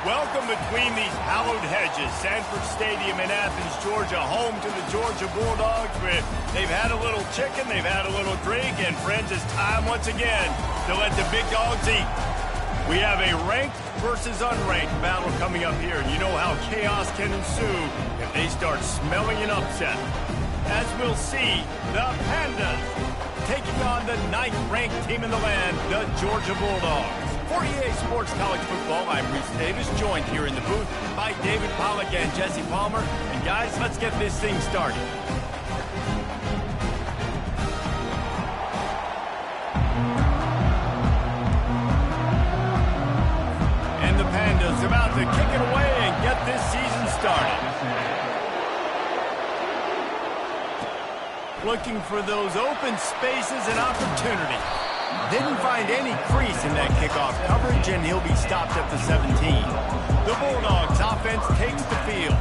Welcome between these hallowed hedges. Sanford Stadium in Athens, Georgia, home to the Georgia Bulldogs. They've had a little chicken, they've had a little drink, and friends, it's time once again to let the big dogs eat. We have a ranked versus unranked battle coming up here, and you know how chaos can ensue if they start smelling an upset. As we'll see, the Pandas taking on the 9th-ranked team in the land, the Georgia Bulldogs. For EA Sports College Football, I'm Reese Davis, joined here in the booth by David Pollack and Jesse Palmer. And guys, let's get this thing started. And the Pandas about to kick it away and get this season started. Looking for those open spaces and opportunities. Didn't find any crease in that kickoff coverage, and he'll be stopped at the 17. The Bulldogs offense takes the field.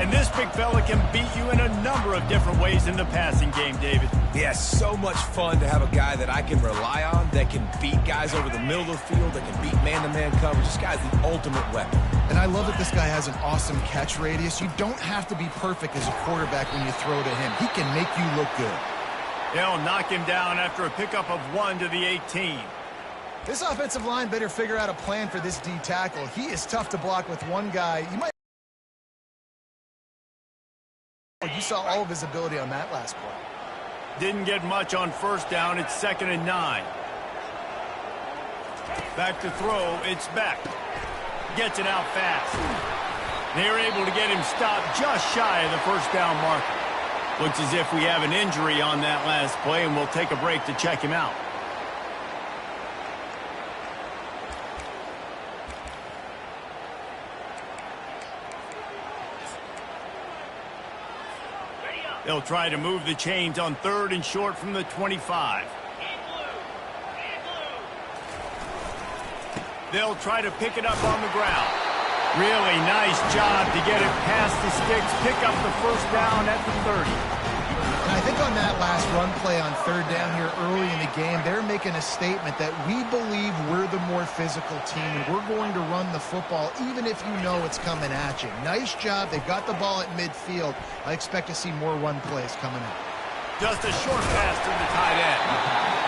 And this big fella can beat you in a number of different ways in the passing game, David. Yeah, so much fun to have a guy that I can rely on, that can beat guys over the middle of the field, that can beat man-to-man coverage. This guy's the ultimate weapon. And I love that this guy has an awesome catch radius. You don't have to be perfect as a quarterback when you throw to him. He can make you look good. They'll knock him down after a pickup of 1 to the 18. This offensive line better figure out a plan for this D tackle. He is tough to block with one guy. You saw all of his ability on that last play. Didn't get much on first down. It's 2nd and 9. Back to throw. It's Beck. Gets it out fast. They're able to get him stopped just shy of the first down marker. Looks as if we have an injury on that last play, and we'll take a break to check him out. They'll try to move the chains on 3rd and short from the 25. They'll try to pick it up on the ground. Really nice job to get it past the sticks, pick up the first down at the 30. And I think on that last run play on 3rd down here early in the game, they're making a statement that we believe we're the more physical team and we're going to run the football even if you know it's coming at you. Nice job. They got the ball at midfield. I expect to see more run plays coming up. Just a short pass to the tight end.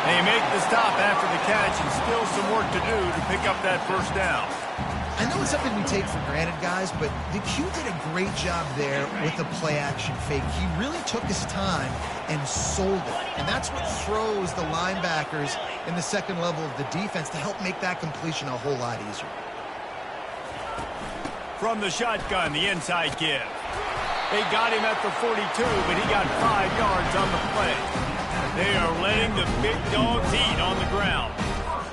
They make the stop after the catch and still some work to do to pick up that first down. I know it's something we take for granted, guys, but the Q did a great job there with the play-action fake. He really took his time and sold it. And that's what throws the linebackers in the second level of the defense to help make that completion a whole lot easier. From the shotgun, the inside give. They got him at the 42, but he got 5 yards on the play. They are letting the big dogs eat on the ground.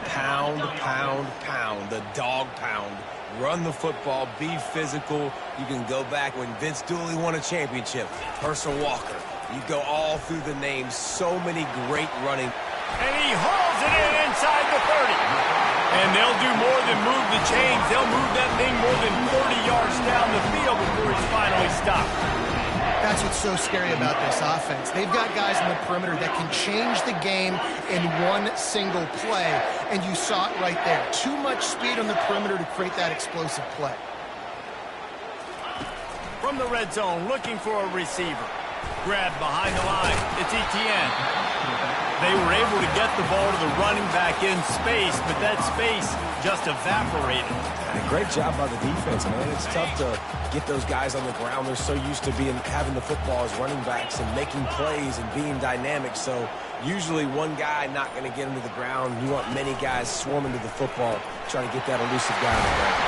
Pound, pound, pound, the dog pound. Run the football, be physical. You can go back when Vince Dooley won a championship. Herschel Walker. You go all through the names. So many great running. And he hauls it in inside the 30. And they'll do more than move the chains. They'll move that thing more than 30 yards down the field before he's finally stopped. That's what's so scary about this offense. They've got guys in the perimeter that can change the game in one single play, and you saw it right there. Too much speed on the perimeter to create that explosive play. From the red zone, looking for a receiver. Grab behind the line. It's Etienne. They were able to get the ball to the running back in space, but that space just evaporated. And a great job by the defense, man. It's tough to get those guys on the ground. They're so used to having the football as running backs and making plays and being dynamic. So usually one guy not going to get into the ground. You want many guys swarming to the football, trying to get that elusive guy on the ground.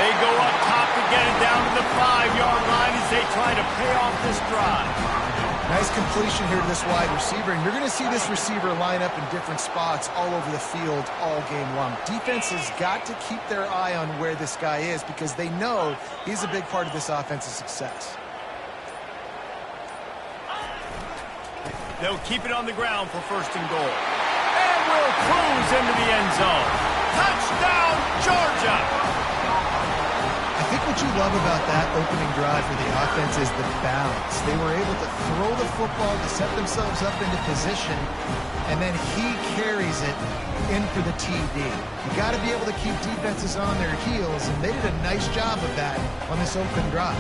They go up top to get it down to the 5-yard line as they try to pay off this drive. Nice completion here to this wide receiver, and you're going to see this receiver line up in different spots all over the field all game long. Defense has got to keep their eye on where this guy is because they know he's a big part of this offense's success. They'll keep it on the ground for 1st and goal. And will cruise into the end zone. Touchdown, Georgia! I think what you love about that opening drive for the offense is the balance. They were able to throw the football to set themselves up into position, and then he carries it in for the TD. You got to be able to keep defenses on their heels, and they did a nice job of that on this open drive.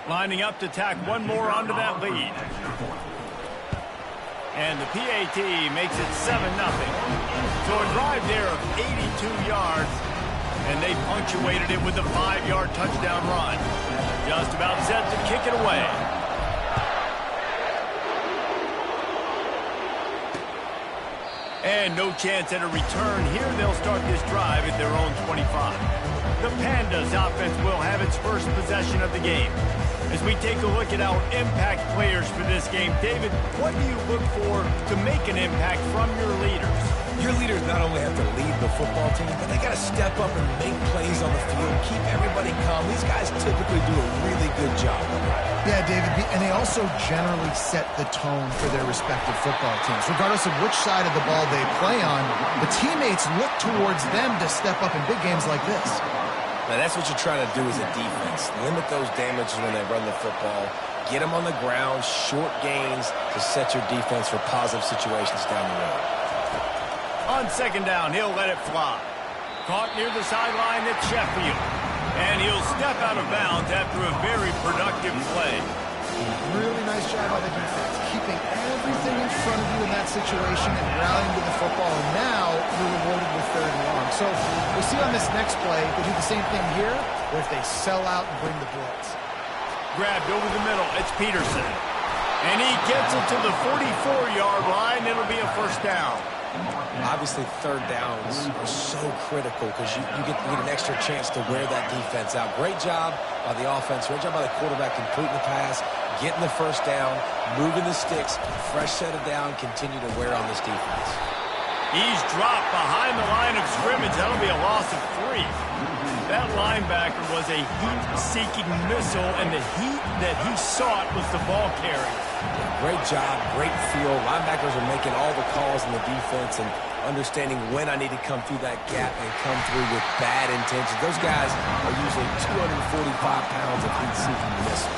Lining up to tack one more onto that lead. And the PAT makes it 7-0. So a drive there of 82 yards, and they punctuated it with a 5-yard touchdown run. Just about set to kick it away. And no chance at a return here. They'll start this drive at their own 25. The Pandas offense will have its first possession of the game. As we take a look at our impact players for this game, David, what do you look for to make an impact from your leaders? Your leaders not only have to lead the football team, but they got to step up and make plays on the field, keep everybody calm. These guys typically do a really good job. Yeah, David, and they also generally set the tone for their respective football teams. Regardless of which side of the ball they play on, the teammates look towards them to step up in big games like this. Now, that's what you're trying to do as a defense. Limit those damages when they run the football. Get them on the ground, short gains to set your defense for positive situations down the road. On second down, he'll let it fly. Caught near the sideline at Sheffield. And he'll step out of bounds after a very productive play. Really nice job by the defense, keeping everything in front of you in that situation and rallying to the football. And now you're rewarded with 3rd and long. So we'll see on this next play, they do the same thing here, or if they sell out and bring the blitz. Grabbed over the middle, it's Peterson. And he gets it to the 44-yard line. It'll be a first down. Obviously, 3rd downs are so critical because you get an extra chance to wear that defense out. Great job by the offense. Great job by the quarterback completing the pass, getting the first down, moving the sticks, fresh set of down, continue to wear on this defense. He's dropped behind the line of scrimmage. That'll be a loss of 3. That linebacker was a heat-seeking missile, and the heat that he sought was the ball carrier. Great job, great feel. Linebackers are making all the calls in the defense and understanding when I need to come through that gap and come through with bad intentions. Those guys are usually 245 pounds of heat-seeking missile.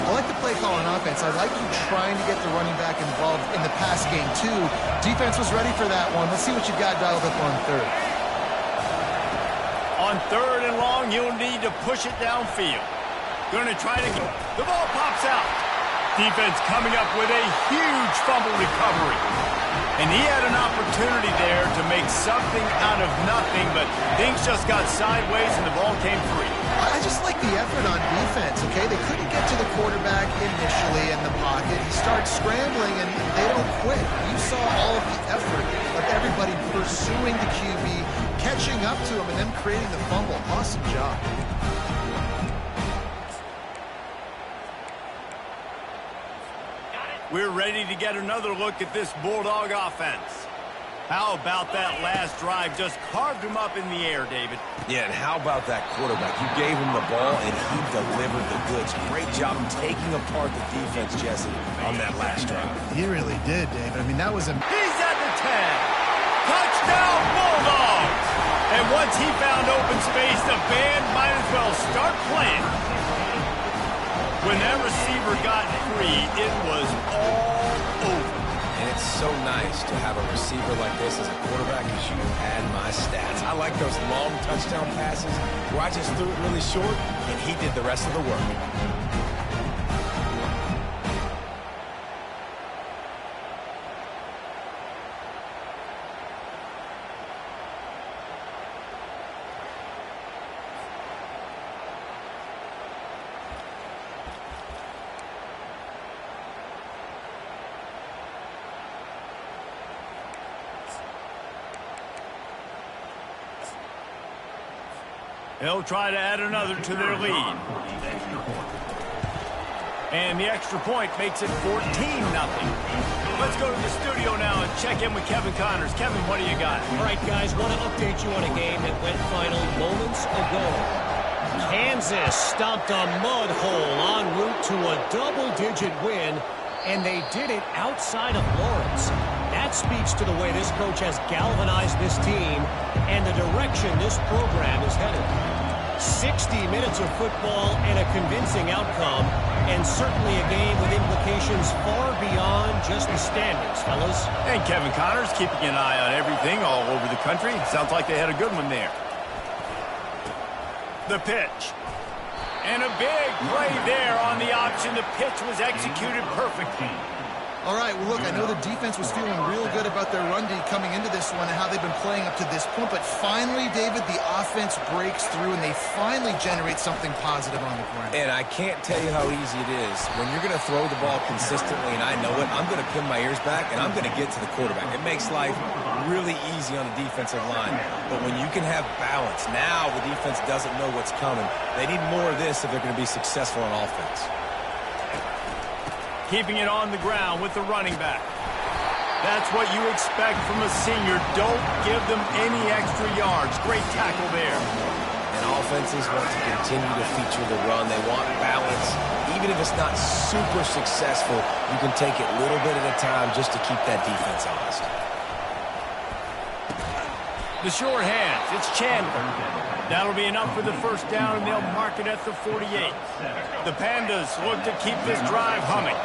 I like the play call on offense. I like you trying to get the running back involved in the pass game, too. Defense was ready for that one. Let's see what you got dialed up on 3rd. On 3rd and long, you'll need to push it downfield. Going to try to go. The ball pops out. Defense coming up with a huge fumble recovery. And he had an opportunity there to make something out of nothing, but things just got sideways and the ball came free. I just like the effort on defense, okay? They couldn't get to the quarterback initially in the pocket. He starts scrambling, and they don't quit. You saw all of the effort of everybody pursuing the QB, catching up to him, and then creating the fumble. Awesome job. We're ready to get another look at this Bulldog offense. How about that last drive? Just carved him up in the air, David. Yeah, and how about that quarterback? You gave him the ball, and he delivered the goods. Great job taking apart the defense, Jesse, on that last drive. He really did, David. I mean, that was a... He's at the 10. Touchdown, Bulldogs! And once he found open space, the band might as well start playing. When that receiver got free, it was all over. And it's so nice to have a receiver like this as a quarterback because you had my stats. I like those long touchdown passes where I just threw it really short and he did the rest of the work. They'll try to add another to their lead. And the extra point makes it 14-0. Let's go to the studio now and check in with Kevin Connors. Kevin, what do you got? All right, guys, want to update you on a game that went final moments ago. Kansas stomped a mud hole en route to a double-digit win, and they did it outside of Lawrence. That speaks to the way this coach has galvanized this team and the direction this program is headed. 60 minutes of football and a convincing outcome, and certainly a game with implications far beyond just the standings, fellas. And Kevin Connors keeping an eye on everything all over the country. Sounds like they had a good one there. The pitch. And a big play there on the option. The pitch was executed perfectly. All right, well, look, I know the defense was feeling real good about their run D coming into this one and how they've been playing up to this point, but finally, David, the offense breaks through and they finally generate something positive on the ground. And I can't tell you how easy it is. When you're going to throw the ball consistently, and I know it, I'm going to pin my ears back and I'm going to get to the quarterback. It makes life really easy on the defensive line. But when you can have balance, now the defense doesn't know what's coming. They need more of this if they're going to be successful on offense. Keeping it on the ground with the running back. That's what you expect from a senior. Don't give them any extra yards. Great tackle there. And offenses want to continue to feature the run. They want balance. Even if it's not super successful, you can take it little bit at a time just to keep that defense honest. The short hands. It's Chandler. That'll be enough for the first down, and they'll mark it at the 48. The Pandas look to keep this drive humming.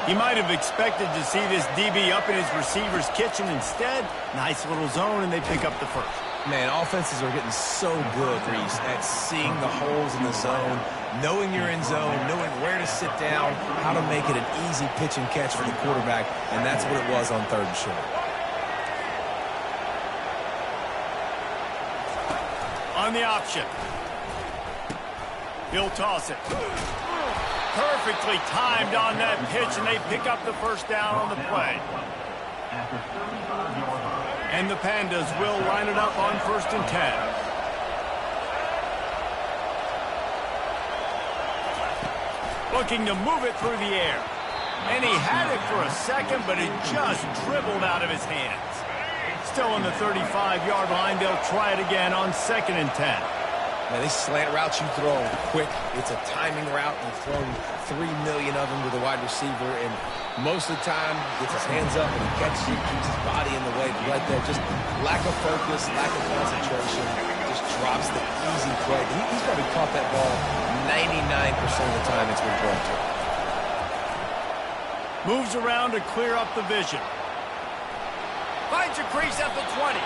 He might have expected to see this DB up in his receiver's kitchen. Instead, nice little zone, and they pick up the first. Man, offenses are getting so good, Reese, at seeing the holes in the zone, knowing you're in zone, knowing where to sit down, how to make it an easy pitch and catch for the quarterback, and that's what it was on 3rd and short. On the option. He'll toss it. Perfectly timed on that pitch, and they pick up the first down on the play. And the Pandas will line it up on 1st and 10. Looking to move it through the air. And he had it for a second, but it just dribbled out of his hands. Still on the 35-yard line. They'll try it again on 2nd and 10. Now, these slant routes you throw quick. It's a timing route. You've thrown 3 million of them to the wide receiver, and most of the time he gets his hands up and he catches it, keeps his body in the way. But right there, just lack of focus, lack of concentration, just drops the easy play. He's probably caught that ball 99% of the time it's been thrown to him. Moves around to clear up the vision. Finds a crease at the 20.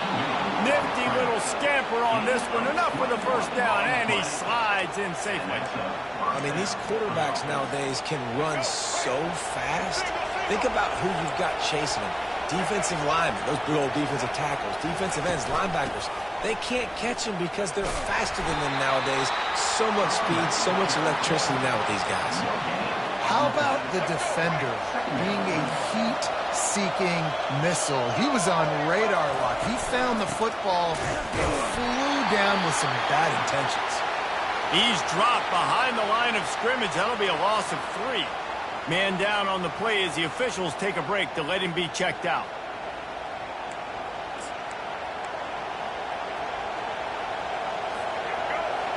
Nifty little scamper on this one. Enough for the first down, and he slides in safely. I mean, these quarterbacks nowadays can run so fast. Think about who you've got chasing them. Defensive linemen, those big old defensive tackles, defensive ends, linebackers. They can't catch them because they're faster than them nowadays. So much speed, so much electricity now with these guys. How about the defender being a heat-seeking missile? He was on radar lock. He found the football and flew down with some bad intentions. He's dropped behind the line of scrimmage. That'll be a loss of 3. Man down on the play as the officials take a break to let him be checked out.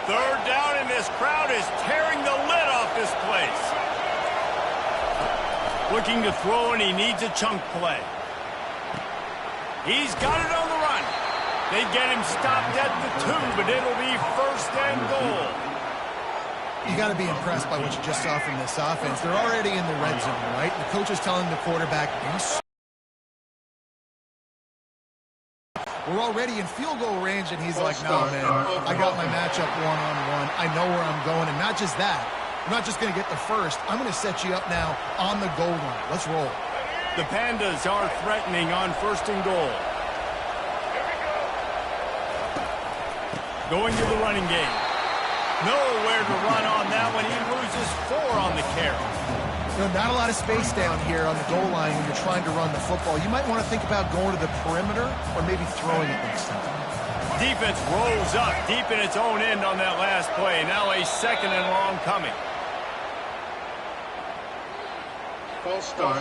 Third down, and this crowd is tearing the lid off this place. Looking to throw, and he needs a chunk play. He's got it on the run. They get him stopped at the 2, but it'll be 1st and goal. You got to be impressed by what you just saw from this offense. They're already in the red zone, right? The coach is telling the quarterback, we're already in field goal range, and he's like, no, man, I got my matchup one-on-one. I know where I'm going, and not just that. I'm not just going to get the first. I'm going to set you up now on the goal line. Let's roll. The Pandas are threatening on 1st and goal. Going to the running game. Nowhere to run on that one. He loses 4 on the carry. You know, not a lot of space down here on the goal line when you're trying to run the football. You might want to think about going to the perimeter or maybe throwing it next time. Defense rolls up deep in its own end on that last play. Now a 2nd and long coming. False start.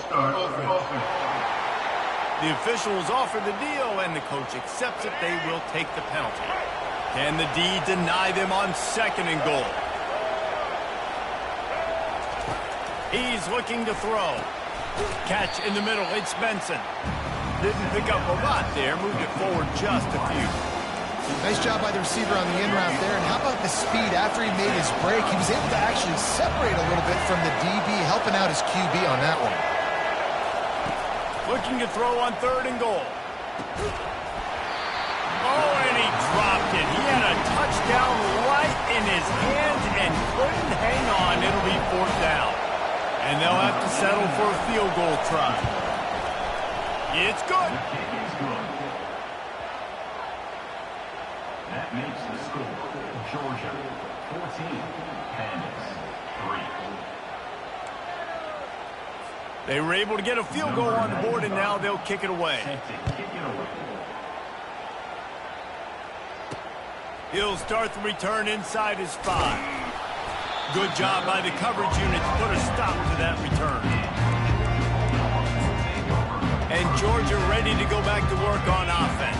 The officials offer the deal, and the coach accepts it. They will take the penalty. Can the D deny them on 2nd and goal? He's looking to throw. Catch in the middle. It's Benson. Didn't pick up a lot there. Moved it forward just a few. Nice job by the receiver on the in route there. And how about the speed after he made his break? He was able to actually separate a little bit from the DB, helping out his QB on that one. Looking to throw on 3rd and goal. Oh, and he dropped it. He had a touchdown right in his hands and couldn't hang on. It'll be 4th down. And they'll have to settle for a field goal try. It's good. That makes the score. Georgia 14, Kansas 3. They were able to get a field goal on the board, and now they'll kick it away. He'll start the return inside his 5. Good job by the coverage unit to put a stop to that return. And Georgia ready to go back to work on offense.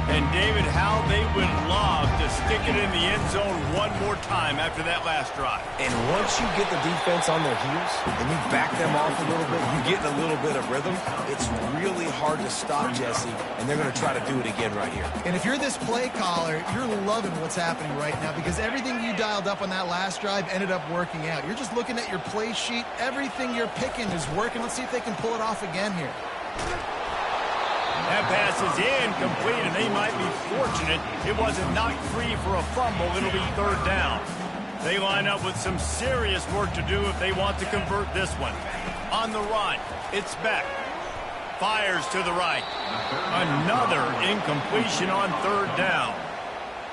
And David, how they would love to stick it in the end zone one more time after that last drive. And once you get the defense on their heels and you back them off a little bit, you get in a little bit of rhythm, it's really hard to stop, Jesse, and they're going to try to do it again right here. And if you're this play caller, you're loving what's happening right now because everything you dialed up on that last drive ended up working out. You're just looking at your play sheet. Everything you're picking is working. Let's see if they can pull it off again here. That pass is incomplete, and they might be fortunate it wasn't knocked free for a fumble. It'll be 3rd down. They line up with some serious work to do if they want to convert this one. On the run, it's Beck. Fires to the right. Another incompletion on 3rd down.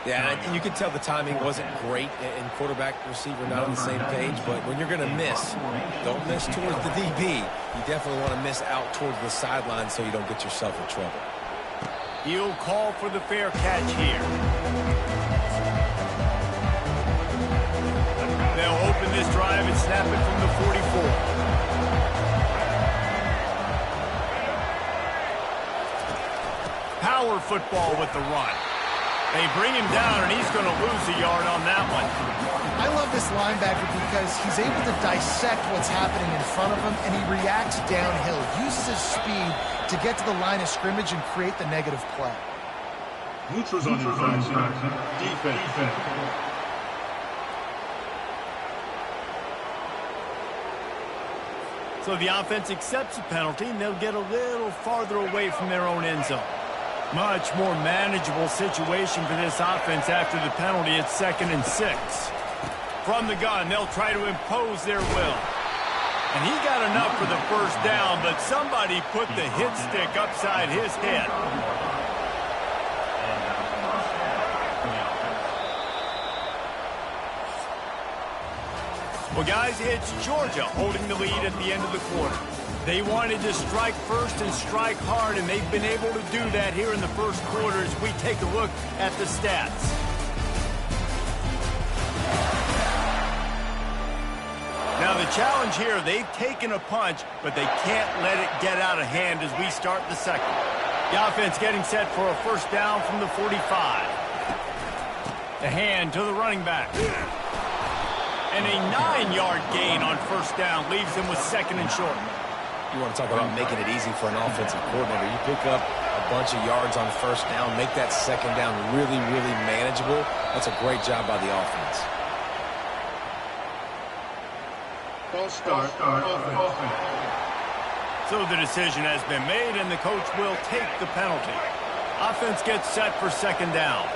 Yeah, and you can tell the timing wasn't great, and quarterback and receiver not on the same page, but when you're going to miss, don't miss towards the DB. You definitely want to miss out towards the sideline so you don't get yourself in trouble. He'll call for the fair catch here. They'll open this drive and snap it from the 44. Power football with the run. They bring him down, and he's going to lose a yard on that one. I love this linebacker because he's able to dissect what's happening in front of him, and he reacts downhill, uses his speed to get to the line of scrimmage and create the negative play. Neutrals on your defense. So the offense accepts the penalty, and they'll get a little farther away from their own end zone. Much more manageable situation for this offense after the penalty. It's 2nd and 6. From the gun, they'll try to impose their will. And he got enough for the 1st down, but somebody put the hit stick upside his head. Well, guys, it's Georgia holding the lead at the end of the quarter. They wanted to strike first and strike hard, and they've been able to do that here in the first quarter as we take a look at the stats. Now, the challenge here, they've taken a punch, but they can't let it get out of hand as we start the second. The offense getting set for a 1st down from the 45. The hand to the running back. And a 9-yard gain on 1st down leaves them with 2nd and short. You want to talk about making it easy for an offensive coordinator. You pick up a bunch of yards on 1st down, make that 2nd down really, really manageable. That's a great job by the offense. False start. Offense. So the decision has been made, and the coach will take the penalty. Offense gets set for 2nd down.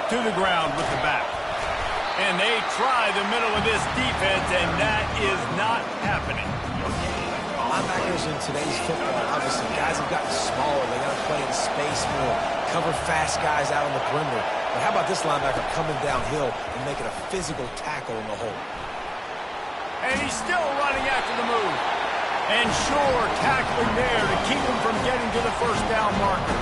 To the ground with the back. And they try the middle of this defense, and that is not happening. Linebackers in today's football, obviously, guys have gotten smaller. They got to play in space more, cover fast guys out on the perimeter. But how about this linebacker coming downhill and making a physical tackle in the hole? And he's still running after the move. And sure, tackling there to keep him from getting to the 1st down marker.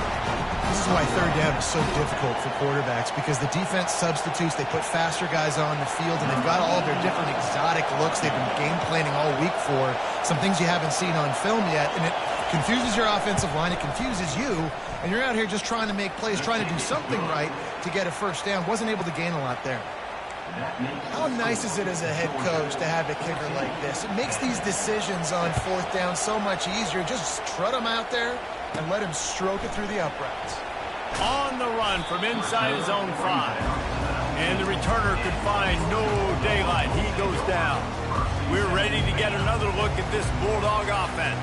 This is why 3rd down is so difficult for quarterbacks because the defense substitutes. They put faster guys on the field, and they've got all their different exotic looks they've been game planning all week for, some things you haven't seen on film yet, and it confuses your offensive line. It confuses you, and you're out here just trying to make plays, trying to do something right to get a 1st down. Wasn't able to gain a lot there. How nice is it as a head coach to have a kicker like this? It makes these decisions on fourth down so much easier. Just trot him out there and let him stroke it through the uprights. On the run from inside his own 5. And the returner could find no daylight. He goes down. We're ready to get another look at this Bulldog offense.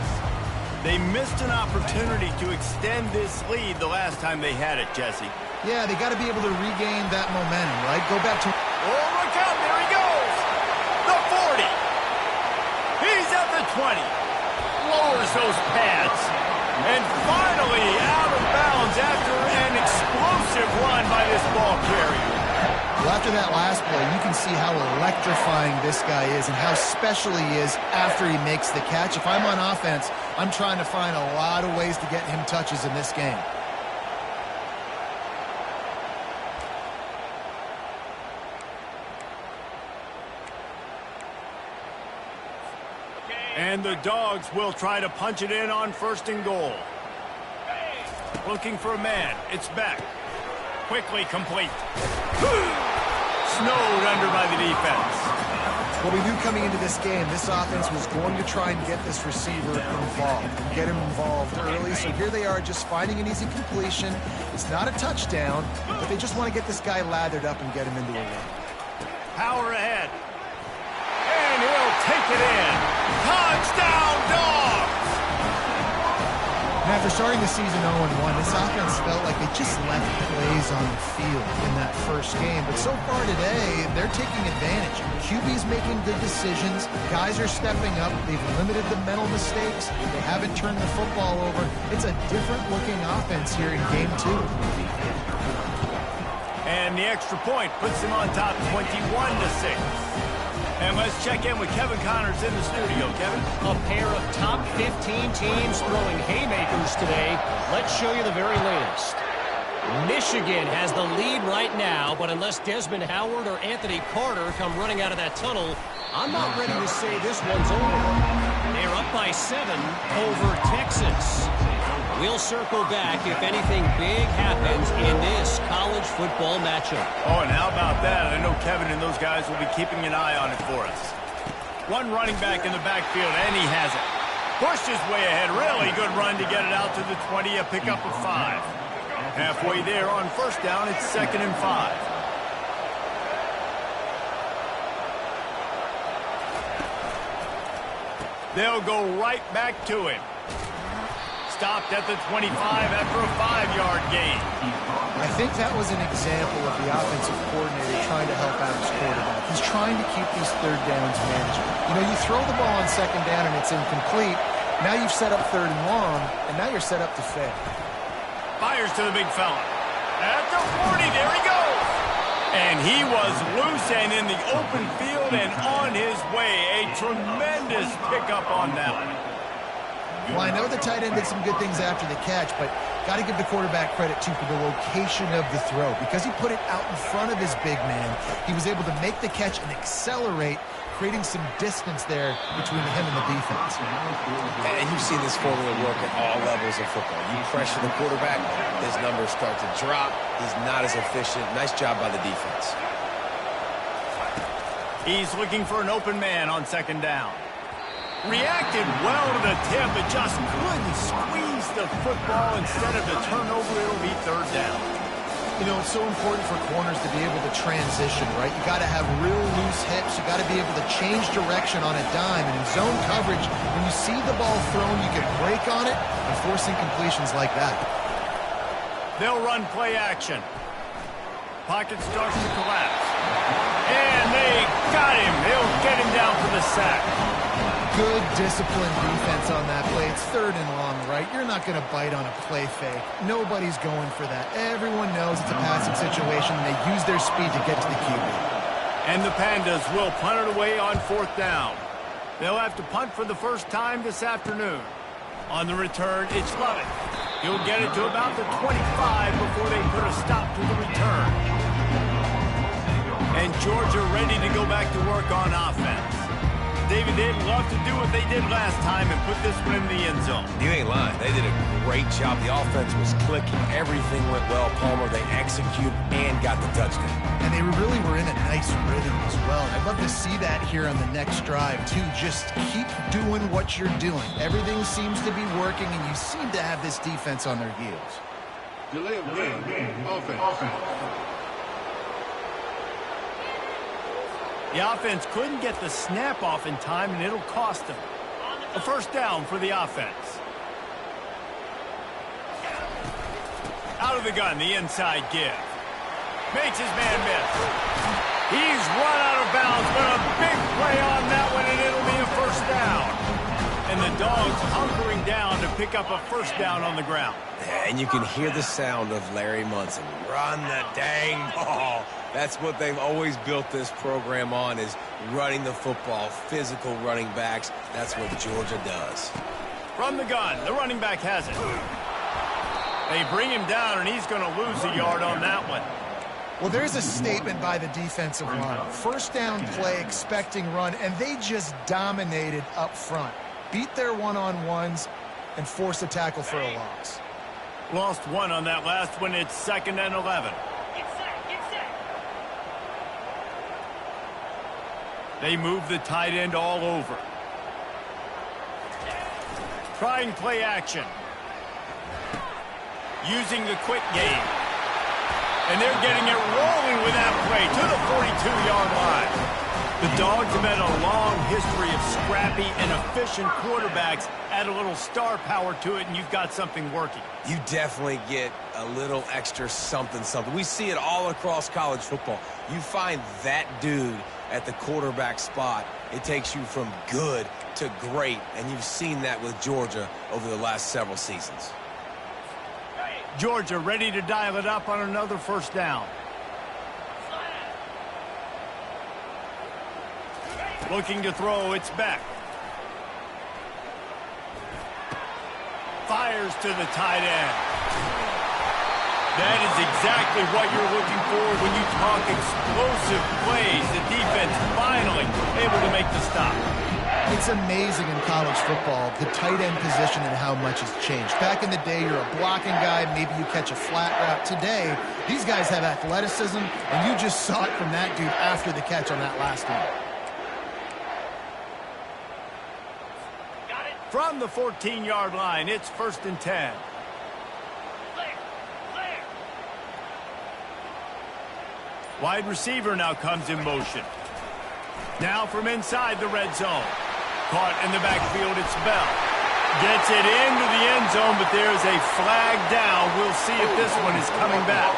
They missed an opportunity to extend this lead the last time they had it, Jesse. Yeah, they got to be able to regain that momentum, right? Go back to... Oh, look out, there he goes! The 40! He's at the 20. Lowers those pads. And finally out of bounds after an explosive run by this ball carrier. Well, after that last play, you can see how electrifying this guy is and how special he is after he makes the catch. If I'm on offense, I'm trying to find a lot of ways to get him touches in this game. And the Dogs will try to punch it in on 1st and goal. Looking for a man. It's Beck. Quickly complete. Snowed under by the defense. Well, we knew coming into this game, this offense was going to try and get this receiver involved and get him involved early. So here they are just finding an easy completion. It's not a touchdown, but they just want to get this guy lathered up and get him into a run. Power ahead. And he'll take it in. Touchdown, Dogs! And after starting the season 0-1, this offense felt like they just left plays on the field in that first game. But so far today, they're taking advantage. QB's making good decisions. Guys are stepping up. They've limited the mental mistakes. They haven't turned the football over. It's a different-looking offense here in Game 2. And the extra point puts them on top 21-6. And let's check in with Kevin Connors in the studio. Kevin? A pair of top 15 teams throwing haymakers today. Let's show you the very latest. Michigan has the lead right now, but unless Desmond Howard or Anthony Carter come running out of that tunnel, I'm not ready to say this one's over. They're up by 7 over Texas. We'll circle back if anything big happens in this college football matchup. Oh, and how about that? I know Kevin and those guys will be keeping an eye on it for us. One running back in the backfield, and he has it. Pushed his way ahead. Really good run to get it out to the 20, a pickup of 5. Halfway there on 1st down, it's 2nd and 5. They'll go right back to him. Stopped at the 25 after a 5-yard gain. I think that was an example of the offensive coordinator trying to help out his quarterback. He's trying to keep these 3rd downs manageable. You know, you throw the ball on 2nd down and it's incomplete. Now you've set up 3rd and long, and now you're set up to fail. Fires to the big fella. At the 40, there he goes. And he was loose and in the open field and on his way. A tremendous pickup on that one. Well, I know the tight end did some good things after the catch, but got to give the quarterback credit, too, for the location of the throw. Because he put it out in front of his big man, he was able to make the catch and accelerate, creating some distance there between him and the defense. And you've seen this formula work at all levels of football. You pressure the quarterback, his numbers start to drop. He's not as efficient. Nice job by the defense. He's looking for an open man on 2nd down. Reacted well to the tip, but just couldn't squeeze the football. Instead of the turnover, it'll be 3rd down. You know, it's so important for corners to be able to transition, right? You got to have real loose hips. You got to be able to change direction on a dime. And in zone coverage, when you see the ball thrown, you can break on it and force incompletions like that. They'll run play action. Pocket starts to collapse. And they got him. They'll get him down for the sack. Good disciplined defense on that play. It's 3rd and long, right? You're not going to bite on a play fake. Nobody's going for that. Everyone knows it's a passing situation, and they use their speed to get to the QB. And the Pandas will punt it away on 4th down. They'll have to punt for the first time this afternoon. On the return, it's Lovett. He'll get it to about the 25 before they put a stop to the return. And Georgia ready to go back to work on offense. David, they'd love to do what they did last time and put this one in the end zone. You ain't lying. They did a great job. The offense was clicking. Everything went well. Palmer, they executed and got the touchdown. And they really were in a nice rhythm as well. And I'd love to see that here on the next drive, too. Just keep doing what you're doing. Everything seems to be working, and you seem to have this defense on their heels. Delay of game. Offense. The offense couldn't get the snap off in time, and it'll cost them. A first down for the offense. Out of the gun, the inside give. Makes his man miss. He's run out of bounds, but a big play on that one, and it'll be a first down. And the Dogs hunkering down to pick up a first down on the ground. And you can hear the sound of Larry Munson. Run the dang ball. That's what they've always built this program on, is running the football, physical running backs. That's what Georgia does. From the gun, the running back has it. They bring him down, and he's going to lose a yard on that one. Well, there's a statement by the defensive line. First down play, expecting run, and they just dominated up front. Beat their one-on-ones and forced a tackle for a loss. Lost one on that last one. It's 2nd and 11. Get set. They move the tight end all over. Trying play action. Using the quick game. And they're getting it rolling with that play to the 42-yard line. The Dogs have had a long history of scrappy and efficient quarterbacks. Add a little star power to it, and you've got something working. You definitely get a little extra something. We see it all across college football. You find that dude at the quarterback spot, it takes you from good to great, and you've seen that with Georgia over the last several seasons. Georgia ready to dial it up on another first down. Looking to throw, it's Beck. Fires to the tight end. That is exactly what you're looking for when you talk explosive plays. The defense finally able to make the stop. It's amazing in college football, the tight end position and how much has changed. Back in the day, you're a blocking guy, maybe you catch a flat route. Today, these guys have athleticism, and you just saw it from that dude after the catch on that last one. From the 14-yard line, it's 1st and 10. Wide receiver now comes in motion. Now from inside the red zone. Caught in the backfield, it's Bell. Gets it into the end zone, but there's a flag down. We'll see if this one is coming back.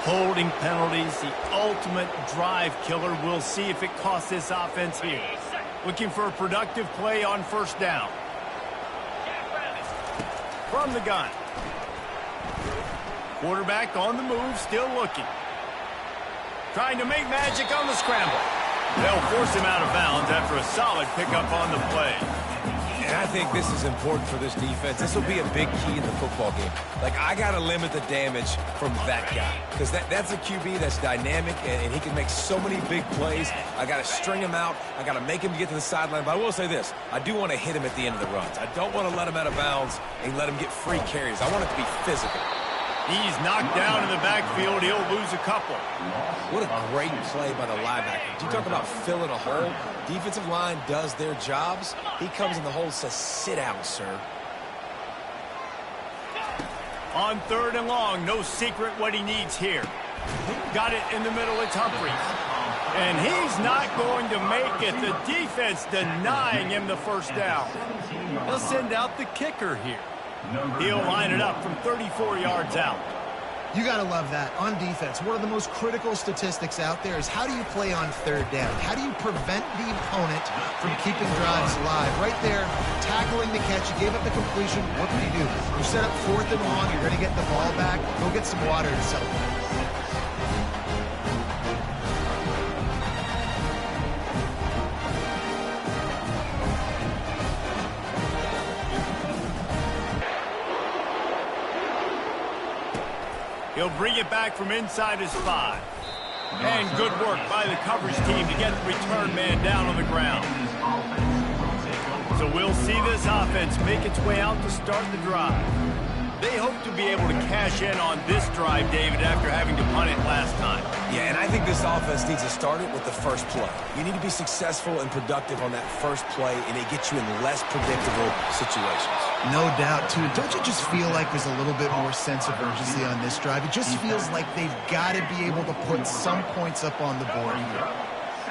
Holding penalties, the ultimate drive killer. We'll see if it costs this offense here. Looking for a productive play on first down. From the gun. Quarterback on the move, still looking. Trying to make magic on the scramble. They'll force him out of bounds after a solid pickup on the play. And I think this is important for this defense. This will be a big key in the football game. Like, I got to limit the damage from that guy. Because that's a QB that's dynamic, and he can make so many big plays. I got to string him out. I got to make him get to the sideline. But I will say this. I do want to hit him at the end of the runs. I don't want to let him out of bounds and let him get free carries. I want it to be physical. He's knocked down in the backfield. He'll lose a couple. What a great play by the linebacker. You talk about filling a hole. Defensive line does their jobs. He comes in the hole and says, sit down, sir. On 3rd and long, no secret what he needs here. Got it in the middle, it's Humphries. And he's not going to make it. The defense denying him the first down. They'll send out the kicker here. He'll line it up from 34 yards out. You got to love that. On defense, one of the most critical statistics out there is how do you play on 3rd down? How do you prevent the opponent from keeping drives alive? Right there, tackling the catch. You gave up the completion. What can you do? You set up 4th and long. You're going to get the ball back. Go get some water to celebrate. He'll bring it back from inside his 5. And good work by the coverage team to get the return man down on the ground. So we'll see this offense make its way out to start the drive. They hope to be able to cash in on this drive, David, after having to punt it last time. Yeah, and I think this offense needs to start it with the first play. You need to be successful and productive on that first play, and it gets you in less predictable situations. No doubt, too. Don't you just feel like there's a little bit more sense of urgency on this drive? It just feels like they've got to be able to put some points up on the board here.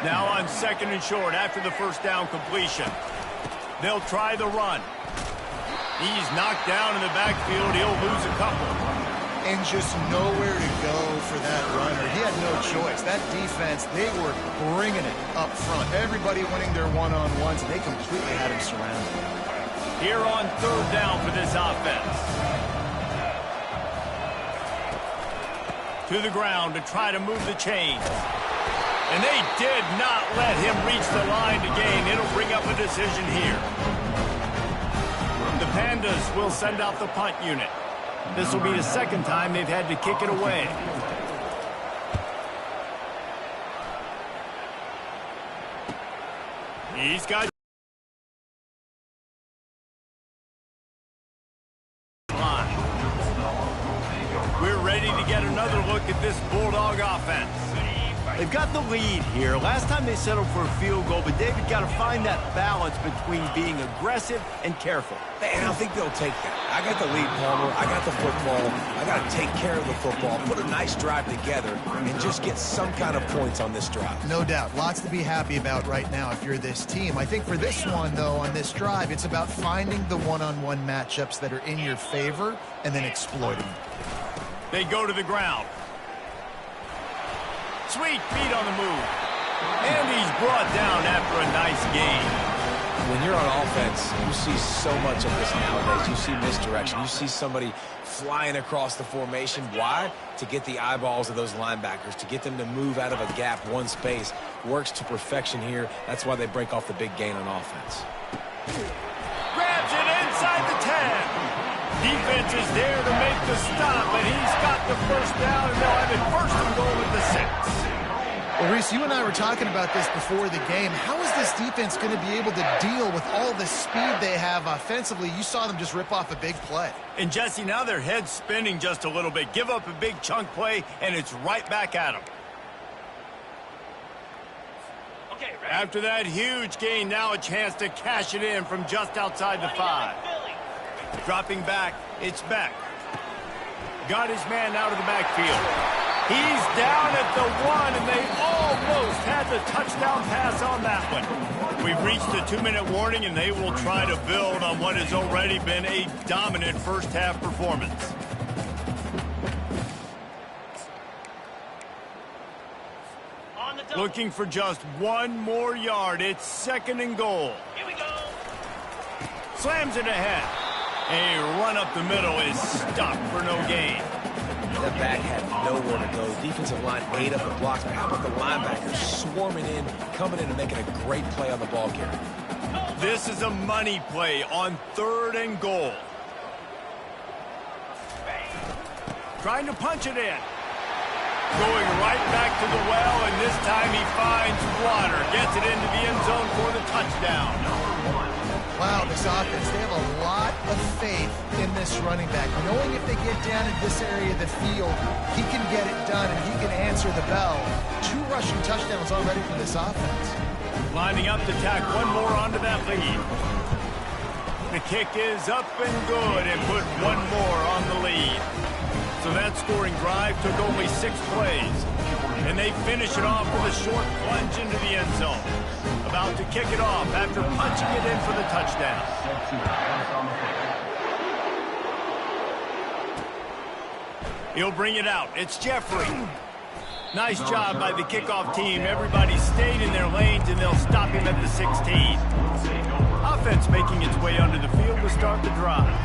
Now on 2nd and short after the first down completion. They'll try the run. He's knocked down in the backfield. He'll lose a couple. And just nowhere to go for that runner. He had no choice. That defense, they were bringing it up front. Everybody winning their one-on-ones, and they completely had him surrounded. Here on 3rd down for this offense. To the ground to try to move the chains. And they did not let him reach the line to gain. It'll bring up a decision here. The Pandas will send out the punt unit. This will be the 2nd time they've had to kick it away. He's got line. We're ready to get another look at this Bulldog offense. They've got the lead here. Last time they settled for a field goal, but David got to find that balance between being aggressive and careful. And I think they'll take that. I got the lead, Palmer. I got the football. I got to take care of the football, put a nice drive together, and just get some kind of points on this drive. No doubt. Lots to be happy about right now if you're this team. I think for this one, though, on this drive, it's about finding the one-on-one matchups that are in your favor and then exploiting them. They go to the ground. Sweet feet on the move. And he's brought down after a nice gain. When you're on offense, you see so much of this nowadays. You see misdirection. You see somebody flying across the formation. Why? To get the eyeballs of those linebackers, to get them to move out of a gap, one space. Works to perfection here. That's why they break off the big gain on offense. Grabs it inside the 10. Defense is there to make the stop, and he's got the first down, and they'll have it 1st and goal at the 6. Well, Reese, you and I were talking about this before the game. How is this defense going to be able to deal with all the speed they have offensively? You saw them just rip off a big play. And, Jesse, now their head's spinning just a little bit. Give up a big chunk play, and it's right back at them. Okay, ready? After that huge gain, now a chance to cash it in from just outside the 5. Dropping back, it's Beck. Got his man out of the backfield. He's down at the 1, and they almost had the touchdown pass on that one. We've reached the 2-minute warning, and they will try to build on what has already been a dominant first-half performance. Looking for just one more yard. It's 2nd and goal. Here we go. Slams it ahead. A run up the middle is stopped for no gain. That back had nowhere to go. Defensive line ate up the blocks. But how about the linebackers swarming in, coming in and making a great play on the ball carrier? This is a money play on 3rd and goal. Trying to punch it in. Going right back to the well, and this time he finds water. Gets it into the end zone for the touchdown. Wow, this offense, they have a lot of faith in this running back. Knowing if they get down in this area of the field, he can get it done and he can answer the bell. 2 rushing touchdowns already for this offense. Lining up to tack one more onto that lead. The kick is up and good and put one more on the lead. So that scoring drive took only 6 plays. And they finish it off with a short plunge into the end zone. About to kick it off after punching it in for the touchdown. He'll bring it out. It's Jeffrey. Nice job by the kickoff team. Everybody stayed in their lanes, and they'll stop him at the 16. Offense making its way onto the field to start the drive.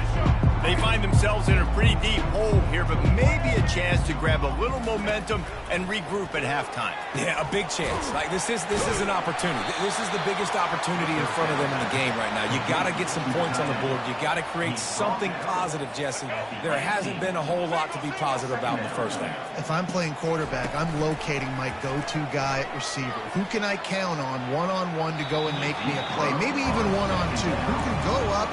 They find themselves in a pretty deep hole here but maybe a chance to grab a little momentum and regroup at halftime. Yeah, a big chance. Like this is an opportunity. This is the biggest opportunity in front of them in the game right now. You got to get some points on the board. You got to create something positive, Jesse. There hasn't been a whole lot to be positive about in the first half. If I'm playing quarterback, I'm locating my go-to guy at receiver. Who can I count on one-on-one to go and make me a play? Maybe even one-on-two. Who can go up,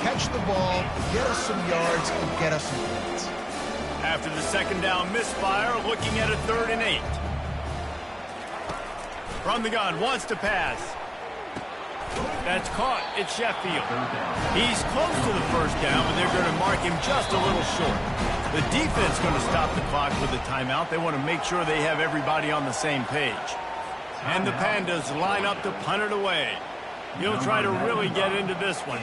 catch the ball, get us some yards, and get us some points. After the second down misfire, looking at a 3rd and 8. From the gun, wants to pass. That's caught. It's Sheffield. He's close to the first down, but they're going to mark him just a little short. The defense going to stop the clock with a timeout. They want to make sure they have everybody on the same page. And the Pandas line up to punt it away. He'll try to really get into this one.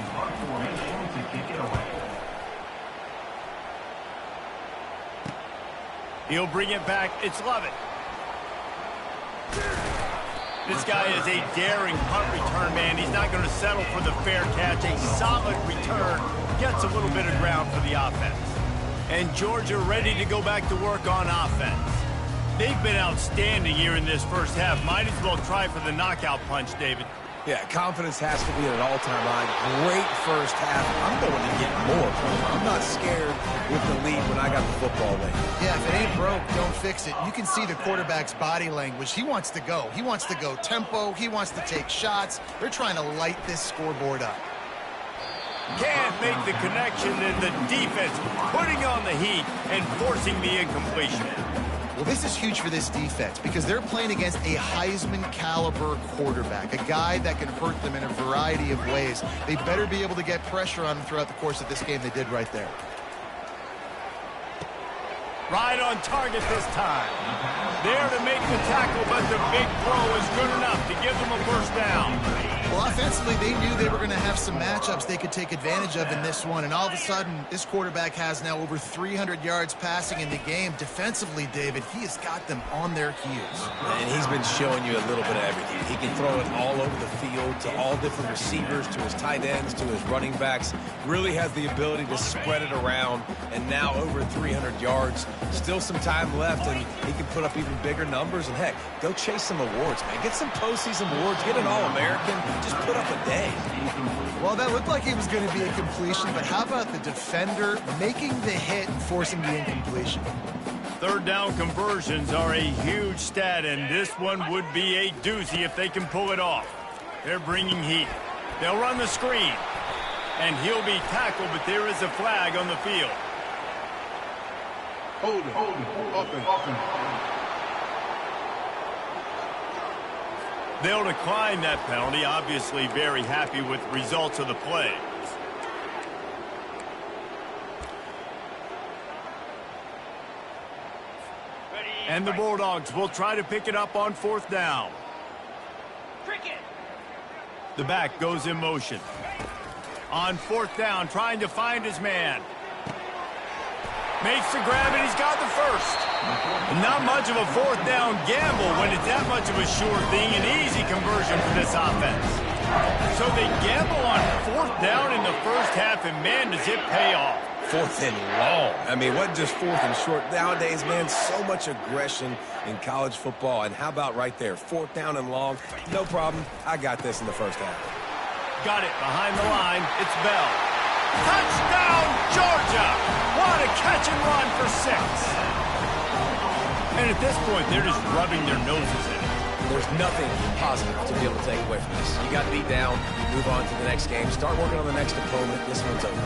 He'll bring it back. It's Lovett. This guy is a daring punt return man. He's not going to settle for the fair catch. A solid return. Gets a little bit of ground for the offense. And Georgia ready to go back to work on offense. They've been outstanding here in this first half. Might as well try for the knockout punch, David. Yeah, confidence has to be at an all-time high. Great first half. I'm going to get more. I'm not scared with the lead when I got the football late. Yeah, if it ain't broke, don't fix it. You can see the quarterback's body language. He wants to go. He wants to go tempo. He wants to take shots. They're trying to light this scoreboard up. Can't make the connection, and the defense putting on the heat and forcing the incompletion. Well, this is huge for this defense because they're playing against a Heisman-caliber quarterback, a guy that can hurt them in a variety of ways. They better be able to get pressure on him throughout the course of this game. They did right there. Right on target this time. There to make the tackle, but the big throw is good enough to give them a first down. Well, offensively, they knew they were going to have some matchups they could take advantage of in this one, and all of a sudden, this quarterback has now over 300 yards passing in the game. Defensively, David, he has got them on their heels. And he's been showing you a little bit of everything. He can throw it all over the field to all different receivers, to his tight ends, to his running backs. Really has the ability to spread it around, and now over 300 yards. Still some time left, and he can put up even bigger numbers. And, heck, go chase some awards, man. Get some postseason awards. Get an All-American. Just put up a day. Well, that looked like it was going to be a completion, but how about the defender making the hit and forcing the incompletion? 3rd down conversions are a huge stat, and this one would be a doozy if they can pull it off. They're bringing heat. They'll run the screen, and he'll be tackled, but there is a flag on the field. Hold it. Offense. They'll decline that penalty, obviously very happy with the results of the play. And the Bulldogs will try to pick it up on 4th down. The back goes in motion. On 4th down, trying to find his man. Makes the grab, and he's got the first. Not much of a 4th down gamble when it's that much of a sure thing. An easy conversion for this offense. So they gamble on 4th down in the first half, and man, does it pay off. 4th and long. I mean, what just 4th and short? Nowadays, man, so much aggression in college football. And how about right there? 4th down and long. No problem. I got this in the first half. Got it behind the line. It's Bell. Touchdown, Georgia! What a catch and run for 6. And at this point, they're just rubbing their noses in it. There's nothing positive to be able to take away from this. You got beat down, you move on to the next game, start working on the next opponent. This one's over.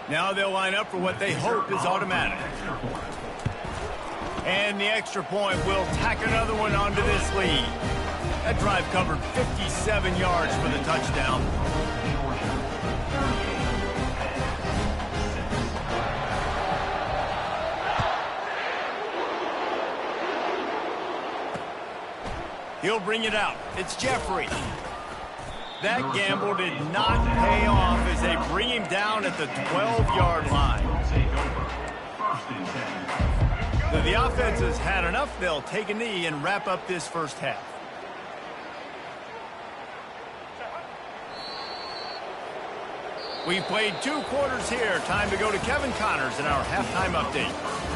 Now they'll line up for what they hope is automatic. And the extra point will tack another one onto this lead. That drive covered 57 yards for the touchdown. He'll bring it out. It's Jeffrey. That gamble did not pay off as they bring him down at the 12-yard line. So the offense has had enough. They'll take a knee and wrap up this first half. We've played 2 quarters here. Time to go to Kevin Connors in our halftime update.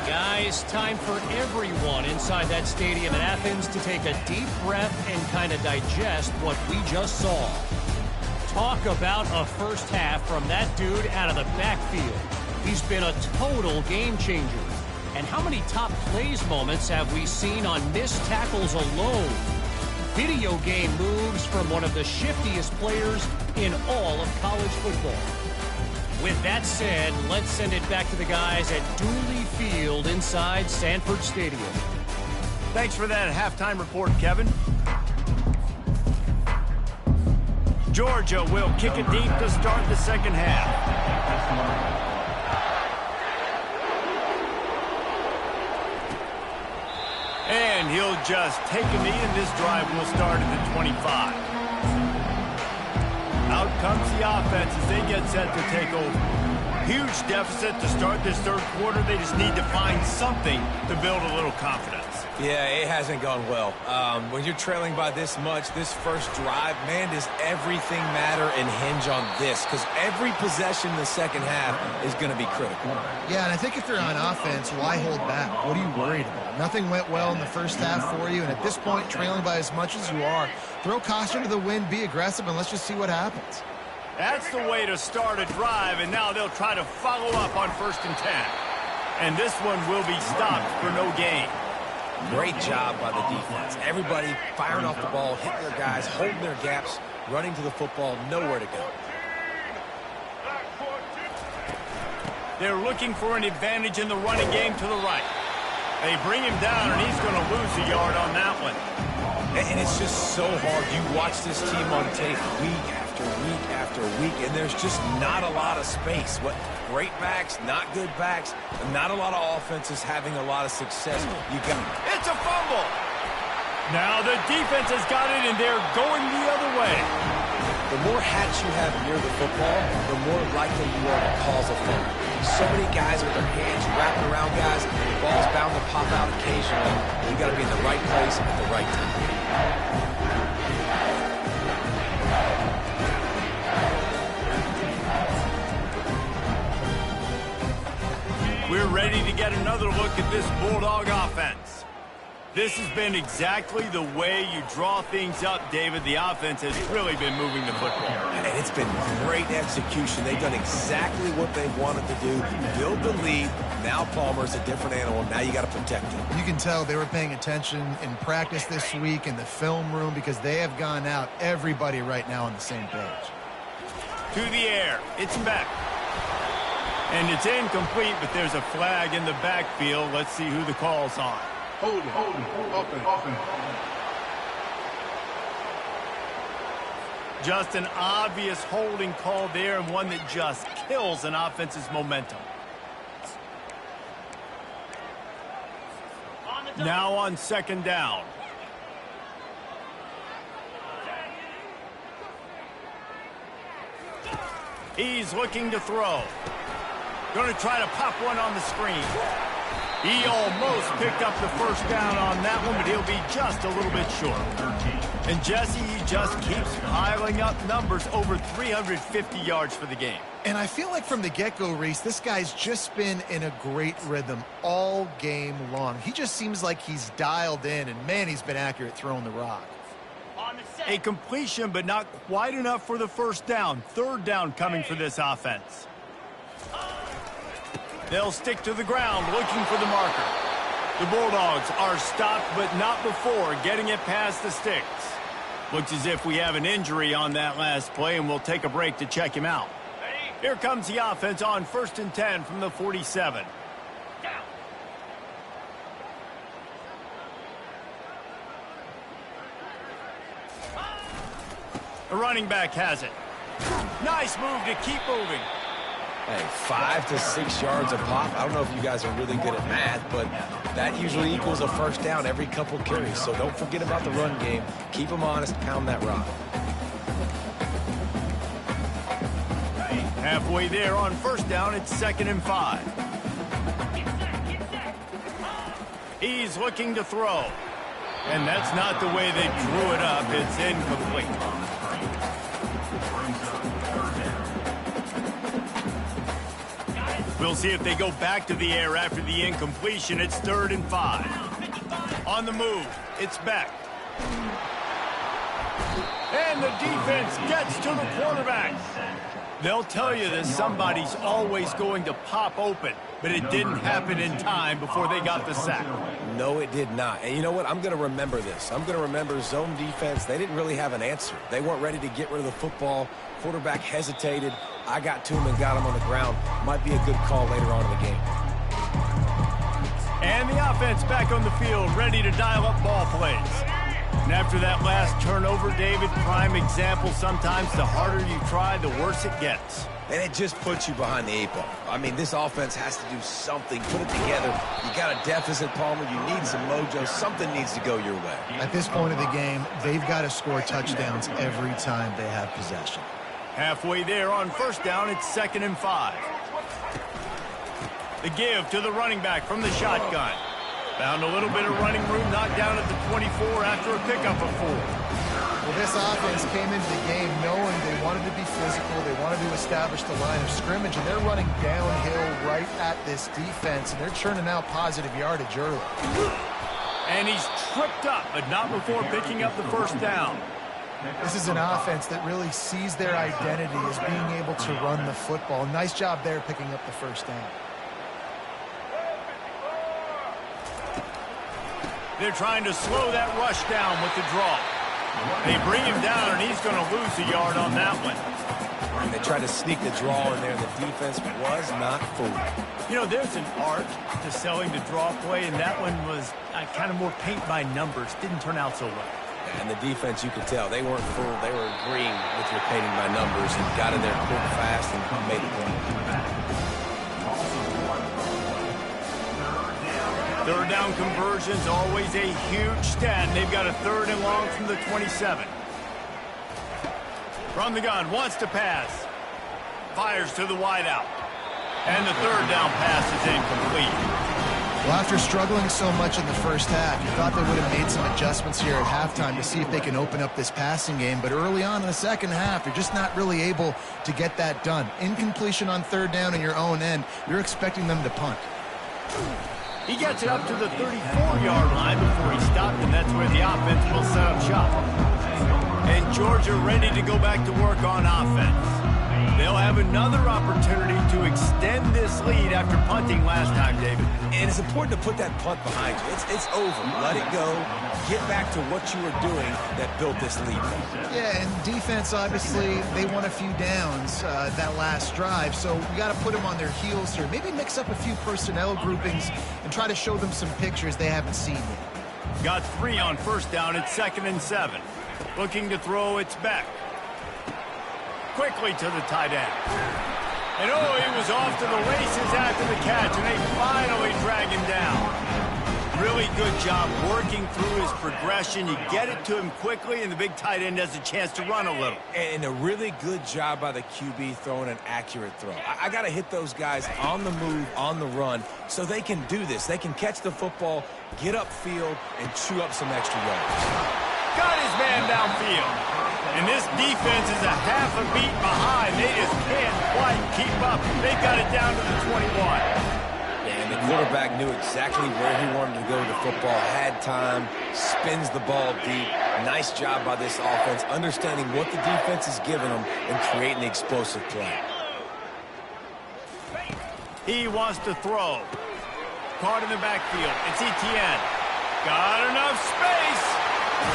Guys, time for everyone inside that stadium in Athens to take a deep breath and kind of digest what we just saw. Talk about a first half from that dude out of the backfield. He's been a total game changer. And how many top plays moments have we seen on missed tackles alone? Video game moves from one of the shiftiest players in all of college football. With that said, let's send it back to the guys at Dooley Field inside Sanford Stadium. Thanks for that halftime report, Kevin. Georgia will kick it deep to start the second half. And he'll just take a knee, and this drive will start at the 25. Out comes the offense as they get set to take over. Huge deficit to start this third quarter. They just need to find something to build a little confidence. Yeah, it hasn't gone well. When you're trailing by this much, this first drive, man, does everything matter and hinge on this? Because every possession in the second half is going to be critical. Yeah, and I think if you're on offense, why hold back? What are you worried about? Nothing went well in the first half for you, and at this point, trailing by as much as you are, throw caution to the wind, be aggressive, and let's just see what happens. That's the way to start a drive, and now they'll try to follow up on 1st and 10. And this one will be stopped for no gain. Great job by the defense. Everybody firing off the ball, hitting their guys, holding their gaps, running to the football, nowhere to go. They're looking for an advantage in the running game to the right. They bring him down, and he's going to lose a yard on that one. And it's just so hard. You watch this team on tape week after week after week, and there's just not a lot of space. What great backs, not good backs, and not a lot of offenses having a lot of success. It's a fumble. Now the defense has got it, and they're going the other way. The more hats you have near the football, the more likely you are to cause a fumble. So many guys with their hands wrapping around guys, the ball's bound to pop out occasionally. You got to be in the right place at the right time. We're ready to get another look at this Bulldog offense. This has been exactly the way you draw things up, David. The offense has really been moving the football. And it's been great execution. They've done exactly what they wanted to do. Build the lead. Now Palmer's a different animal. Now you got to protect him. You can tell they were paying attention in practice this week in the film room because they have gone out, everybody right now on the same page. To the air. It's back. And it's incomplete, but there's a flag in the backfield. Let's see who the call's on. Holding, open. Just an obvious holding call there, and one that just kills an offense's momentum. Now on 2nd down. He's looking to throw. Going to try to pop one on the screen. He almost picked up the first down on that one, but he'll be just a little bit short. And Jesse, he just keeps piling up numbers, over 350 yards for the game. And I feel like from the get-go, Reese, this guy's just been in a great rhythm all game long. He just seems like he's dialed in, and man, he's been accurate throwing the rock. A completion, but not quite enough for the first down. 3rd down coming for this offense. They'll stick to the ground looking for the marker. The Bulldogs are stopped, but not before getting it past the sticks. Looks as if we have an injury on that last play, and we'll take a break to check him out. Here comes the offense on 1st and 10 from the 47. The running back has it. Nice move to keep moving. Hey, 5 to 6 yards a pop. I don't know if you guys are really good at math, but that usually equals a first down every couple carries. So don't forget about the run game. Keep them honest. Pound that rock. Halfway there on 1st down, it's 2nd and 5. He's looking to throw. And that's not the way they drew it up. It's incomplete. We'll see if they go back to the air after the incompletion. It's 3rd and 5. On the move, it's Beck. And the defense gets to the quarterback. They'll tell you that somebody's always going to pop open, but it didn't happen in time before they got the sack. No, it did not. And you know what? I'm going to remember this. I'm going to remember zone defense. They didn't really have an answer. They weren't ready to get rid of the football. Quarterback hesitated. I got to him and got him on the ground. Might be a good call later on in the game. And the offense back on the field, ready to dial up ball plays. And after that last turnover, David, prime example, sometimes the harder you try, the worse it gets. And it just puts you behind the 8 ball. I mean, this offense has to do something. Put it together. You got a deficit, Palmer. You need some mojo. Something needs to go your way. At this point of the game, they've got to score touchdowns every time they have possession. Halfway there on 1st down, it's 2nd and 5. The give to the running back from the shotgun. Found a little bit of running room, knocked down at the 24 after a pickup of 4. Well, this offense came into the game knowing they wanted to be physical, they wanted to establish the line of scrimmage, and they're running downhill right at this defense, and they're churning out positive yardage early. And he's tripped up, but not before picking up the 1st down. This is an offense that really sees their identity as being able to run the football. Nice job there picking up the 1st down. They're trying to slow that rush down with the draw. They bring him down, and he's going to lose a yard on that one. And they tried to sneak the draw in there. The defense was not fooled. You know, there's an art to selling the draw play, and that one was kind of more paint by numbers. Didn't turn out so well. And the defense, you could tell, they weren't fooled. They were agreeing with your painting by numbers and got in there quick, fast, and made the play. 3rd down conversions, always a huge stat. They've got a 3rd and long from the 27. From the gun, wants to pass. Fires to the wideout. And the 3rd down pass is incomplete. Well, after struggling so much in the 1st half, you thought they would have made some adjustments here at halftime to see if they can open up this passing game. But early on in the 2nd half, you're just not really able to get that done. Incompletion on 3rd down in your own end, you're expecting them to punt. He gets it up to the 34-yard line before he stopped, and that's where the offense will set up shop. And Georgia ready to go back to work on offense. They'll have another opportunity to extend this lead after punting last time, David. And it's important to put that punt behind you. It's over. Let it go. Get back to what you were doing that built this lead. Yeah, and defense, obviously, they won a few downs that last drive, so we got to put them on their heels here. Maybe mix up a few personnel groupings and try to show them some pictures they haven't seen yet. Got 3 on 1st down. It's 2nd and 7. Looking to throw, it's Beck. Quickly to the tight end. And oh, he was off to the races after the catch, and they finally drag him down. Really good job working through his progression. You get it to him quickly, and the big tight end has a chance to run a little. And a really good job by the QB throwing an accurate throw. I got to hit those guys on the move, on the run, so they can do this. They can catch the football, get upfield, and chew up some extra yards. Got his man downfield. And this defense is a half a beat behind. They just can't quite keep up. They've got it down to the 21. And the quarterback knew exactly where he wanted to go with the football, had time, spins the ball deep. Nice job by this offense, understanding what the defense is giving them and creating the explosive play. He wants to throw. Caught in the backfield. It's Etienne. Got enough space.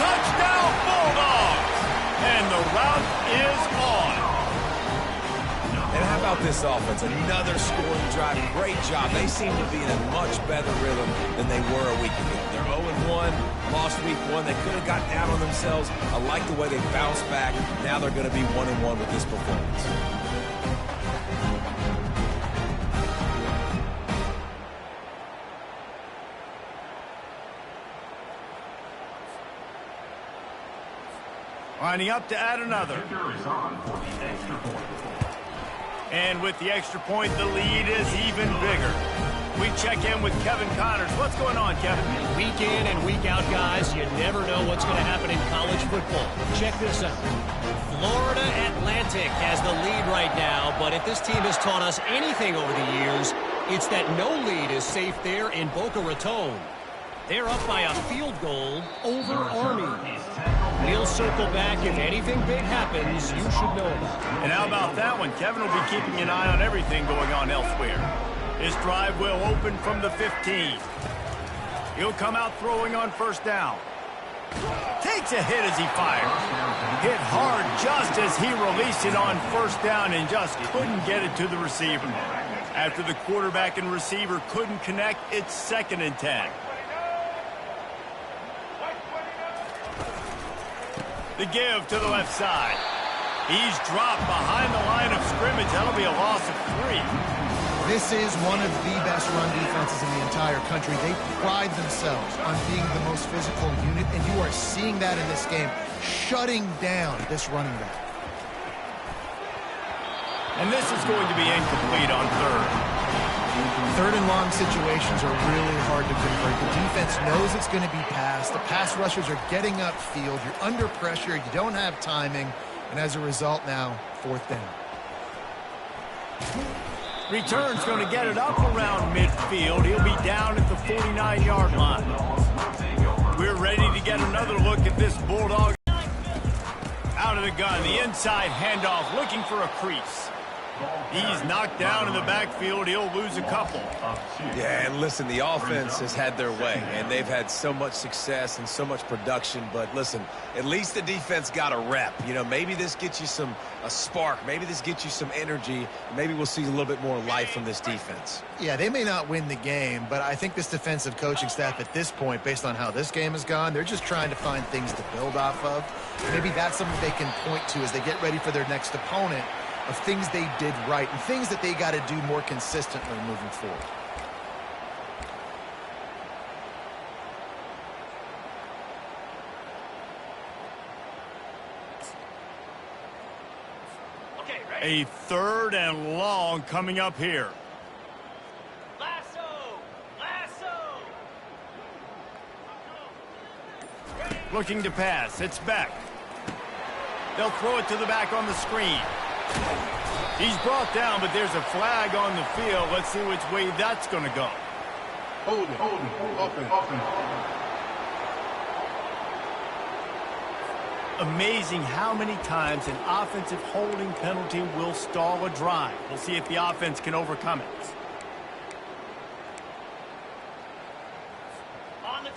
Touchdown, Bulldogs. And the route is on. And how about this offense? Another scoring drive. Great job. They seem to be in a much better rhythm than they were a week ago. They're 0-1, lost week 1. They could have got down on themselves. I like the way they bounced back. Now they're going to be 1-1 with this performance. Lining up to add another. And with the extra point, the lead is even bigger. We check in with Kevin Connors. What's going on, Kevin? Week in and week out, guys, you never know what's going to happen in college football. Check this out. Florida Atlantic has the lead right now, but if this team has taught us anything over the years, it's that no lead is safe there in Boca Raton. They're up by a field goal over Army. We'll circle back if anything big happens you should know about. And how about that one? Kevin will be keeping an eye on everything going on elsewhere. His drive will open from the 15. He'll come out throwing on first down. Takes a hit as he fires. Hit hard just as he released it on first down and just couldn't get it to the receiver. After the quarterback and receiver couldn't connect, it's 2nd and 10. The give to the left side. He's dropped behind the line of scrimmage. That'll be a loss of 3. This is one of the best run defenses in the entire country. They pride themselves on being the most physical unit, and you are seeing that in this game, shutting down this running back. And this is going to be incomplete on 3rd. 3rd and long situations are really hard to convert. The defense knows it's going to be passed. The pass rushers are getting upfield. You're under pressure. You don't have timing. And as a result now, 4th down. Return's going to get it up around midfield. He'll be down at the 49-yard line. We're ready to get another look at this Bulldog. Out of the gun, the inside handoff, looking for a crease. He's knocked down in the backfield. He'll lose a couple. Yeah, and listen, the offense has had their way, and they've had so much success and so much production. But listen, at least the defense got a rep. You know, maybe this gets you a spark. Maybe this gets you some energy. Maybe we'll see a little bit more life from this defense. Yeah, they may not win the game, but I think this defensive coaching staff at this point, based on how this game has gone, they're just trying to find things to build off of. Maybe that's something they can point to as they get ready for their next opponent, of things they did right and things that they got to do more consistently moving forward. Okay, ready? A 3rd and long coming up here. Looking to pass. It's back. They'll throw it to the back on the screen. He's brought down, but there's a flag on the field. Let's see which way that's going to go. Hold it, open. Amazing how many times an offensive holding penalty will stall a drive. We'll see if the offense can overcome it.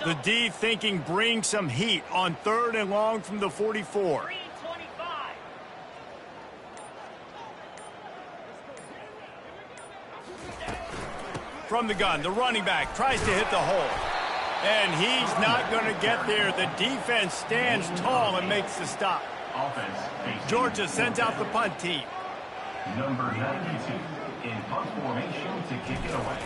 The D thinking bring some heat on 3rd and long from the 44. From the gun, the running back tries to hit the hole. And he's not going to get there. The defense stands tall and makes the stop. Georgia sends out the punt team. Number 92 in punt formation to kick it away.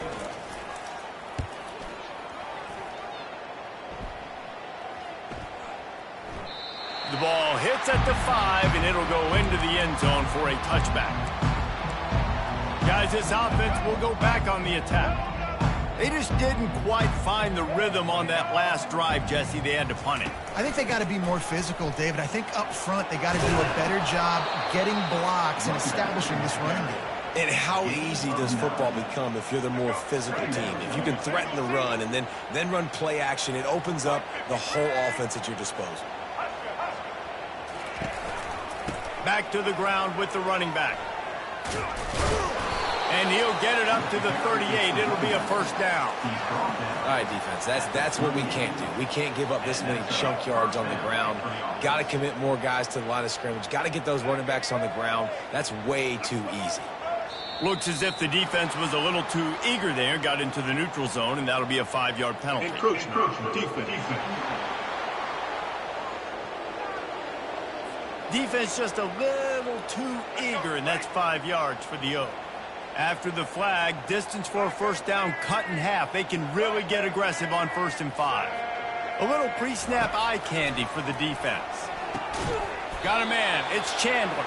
The ball hits at the 5, and it'll go into the end zone for a touchback. Guys, this offense will go back on the attack. They just didn't quite find the rhythm on that last drive, Jesse. They had to punt it. I think they got to be more physical, David. I think up front they got to do a better job getting blocks and establishing this running game. And how easy does football become if you're the more physical team? If you can threaten the run and then run play action, it opens up the whole offense at your disposal. Back to the ground with the running back. And he'll get it up to the 38. It'll be a first down. All right, defense, that's what we can't do. We can't give up this many chunk yards on the ground. Got to commit more guys to the line of scrimmage. Got to get those running backs on the ground. That's way too easy. Looks as if the defense was a little too eager there. Got into the neutral zone, and that'll be a 5-yard penalty. Encroachment, defense. Defense just a little too eager, and that's 5 yards for the O. After the flag, distance for a first down cut in half. They can really get aggressive on 1st and 5. A little pre-snap eye candy for the defense. Got a man. It's Chandler.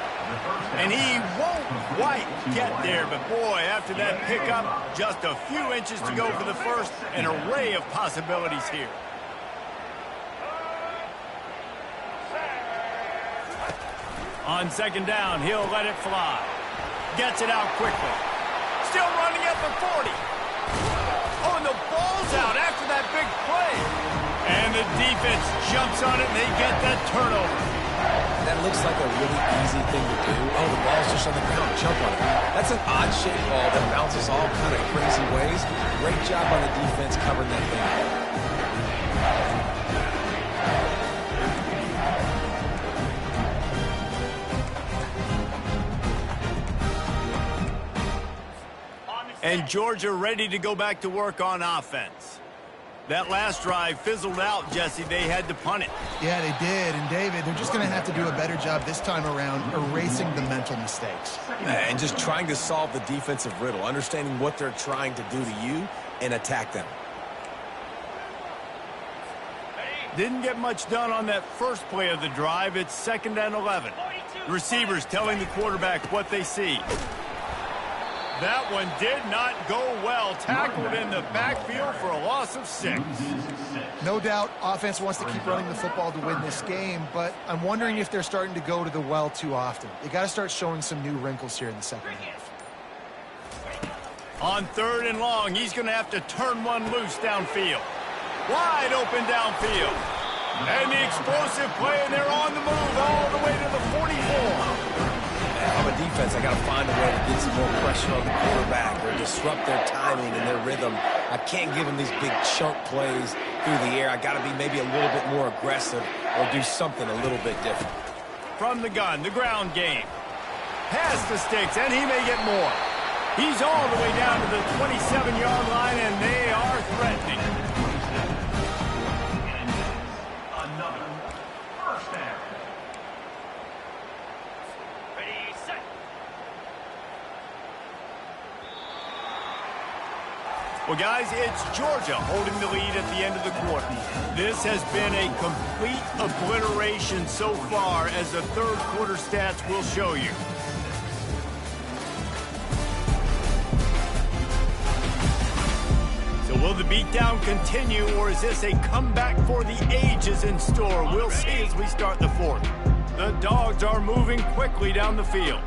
And he won't quite get there, but boy, after that pickup, just a few inches to go for the first. An array of possibilities here. On second down, he'll let it fly. Gets it out quickly. Still running at the 40. Oh, and the ball's out after that big play. And the defense jumps on it, and they get that turnover. That looks like a really easy thing to do. Oh, the ball's just on the ground. Jump on it. That's an odd-shaped ball that bounces all kind of crazy ways. Great job on the defense covering that thing. And Georgia ready to go back to work on offense. That last drive fizzled out, Jesse. They had to punt it. Yeah, they did. And, David, they're just going to have to do a better job this time around erasing the mental mistakes. And just trying to solve the defensive riddle, understanding what they're trying to do to you and attack them. Didn't get much done on that first play of the drive. It's 2nd and 11. Receivers telling the quarterback what they see. That one did not go well. Tackled in the backfield for a loss of 6. No doubt offense wants to keep running the football to win this game, but I'm wondering if they're starting to go to the well too often. They got to start showing some new wrinkles here in the second half. On 3rd and long, he's going to have to turn one loose downfield. Wide open downfield. And the explosive play, and they're on the move all the way to the 44. I'm a defense. I got to find a way to get some more pressure on the quarterback or disrupt their timing and their rhythm. I can't give them these big chunk plays through the air. I got to be maybe a little bit more aggressive or do something a little bit different. From the gun, the ground game. Past the sticks, and he may get more. He's all the way down to the 27-yard line, and they are threatening. Another first down. Well, guys, it's Georgia holding the lead at the end of the quarter. This has been a complete obliteration so far, as the third quarter stats will show you. So will the beatdown continue, or is this a comeback for the ages in store? We'll see as we start the fourth. The Dogs are moving quickly down the field.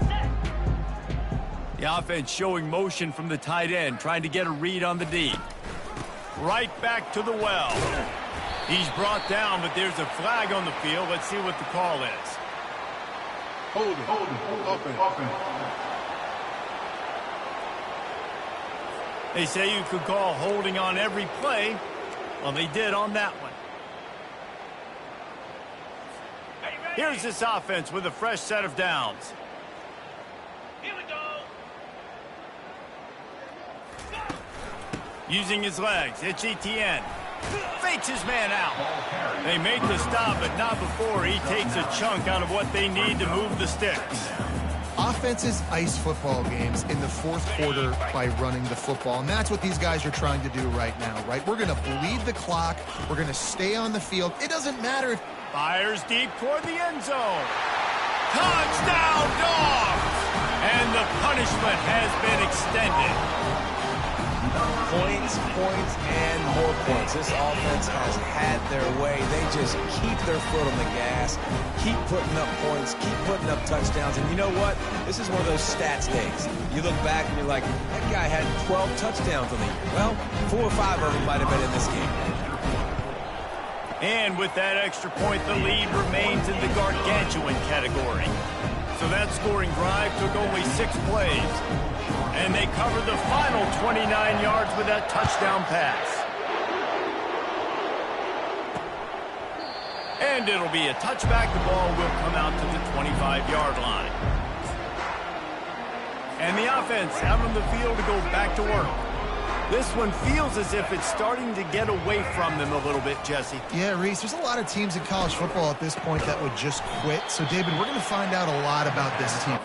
The offense showing motion from the tight end, trying to get a read on the D. Right back to the well. He's brought down, but there's a flag on the field. Let's see what the call is. Hold it. Open. They say you could call holding on every play. Well, they did on that one. Here's this offense with a fresh set of downs. Using his legs, it's Etienne. Fakes his man out. They make the stop, but not before he takes a chunk out of what they need to move the sticks. Offenses ice football games in the fourth quarter by running the football, and that's what these guys are trying to do right now, right? We're going to bleed the clock. We're going to stay on the field. It doesn't matter if... Fires deep toward the end zone. Touchdown, Dogs! And the punishment has been extended. Points, and more points. This offense has had their way. They just keep their foot on the gas, keep putting up points, keep putting up touchdowns. And you know what? This is one of those stats days. You look back and you're like, that guy had 12 touchdowns on the year. Well, 4 or 5 of them might have been in this game. And with that extra point, the lead remains in the gargantuan category. So that scoring drive took only 6 plays. And they covered the final 29 yards with that touchdown pass. And it'll be a touchback. The ball will come out to the 25-yard line. And the offense out on the field to go back to work. This one feels as if it's starting to get away from them a little bit, Jesse. Yeah, Reese, there's a lot of teams in college football at this point that would just quit. So, David, we're going to find out a lot about this team.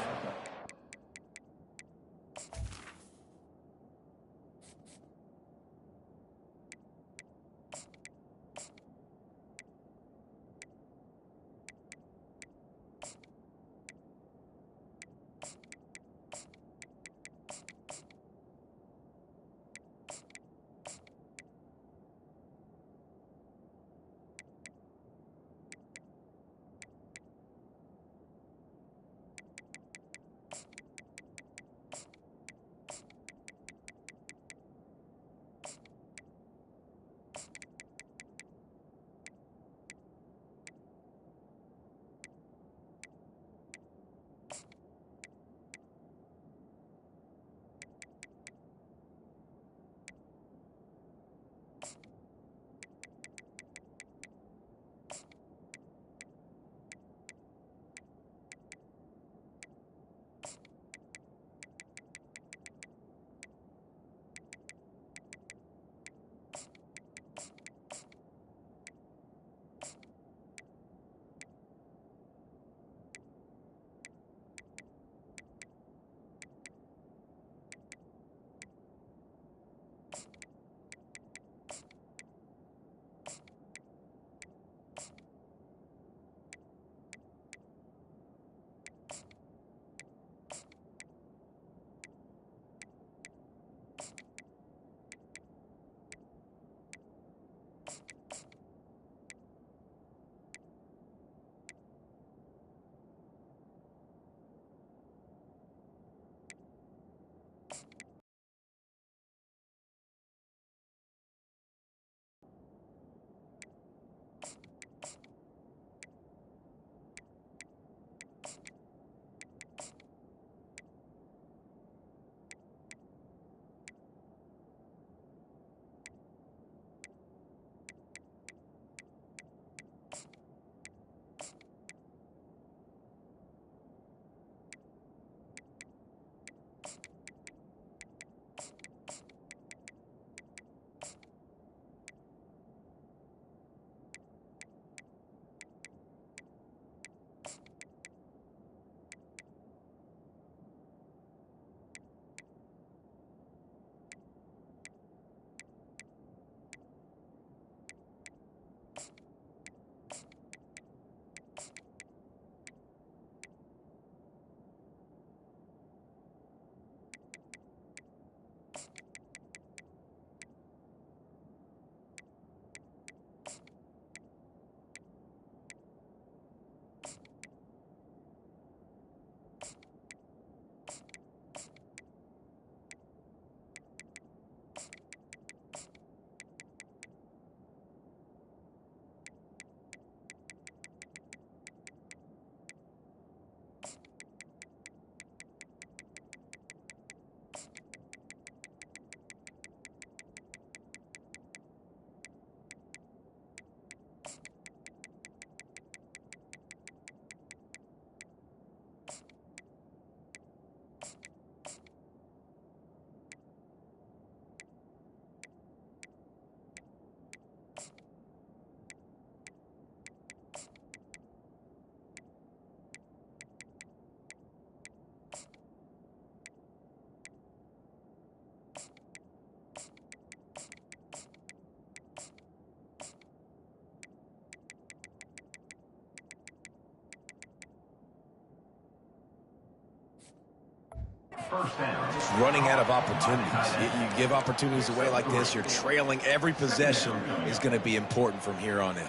First down. Just running out of opportunities. You give opportunities away like this, you're trailing. Every possession is going to be important from here on in.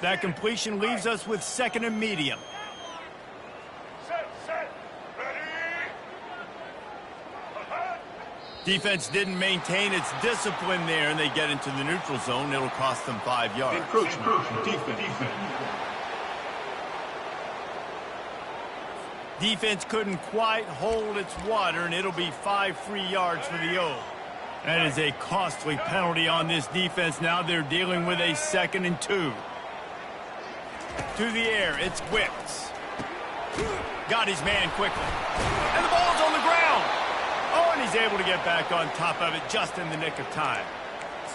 That completion leaves us with 2nd and medium. Defense didn't maintain its discipline there, and they get into the neutral zone. It'll cost them 5 yards. Encroachment. Defense. Defense couldn't quite hold its water, and it'll be 5 free yards for the O. That is a costly penalty on this defense. Now they're dealing with a 2nd and 2. To the air, it's Wicks. Got his man quickly. And the ball's on the ground. Oh, and he's able to get back on top of it just in the nick of time.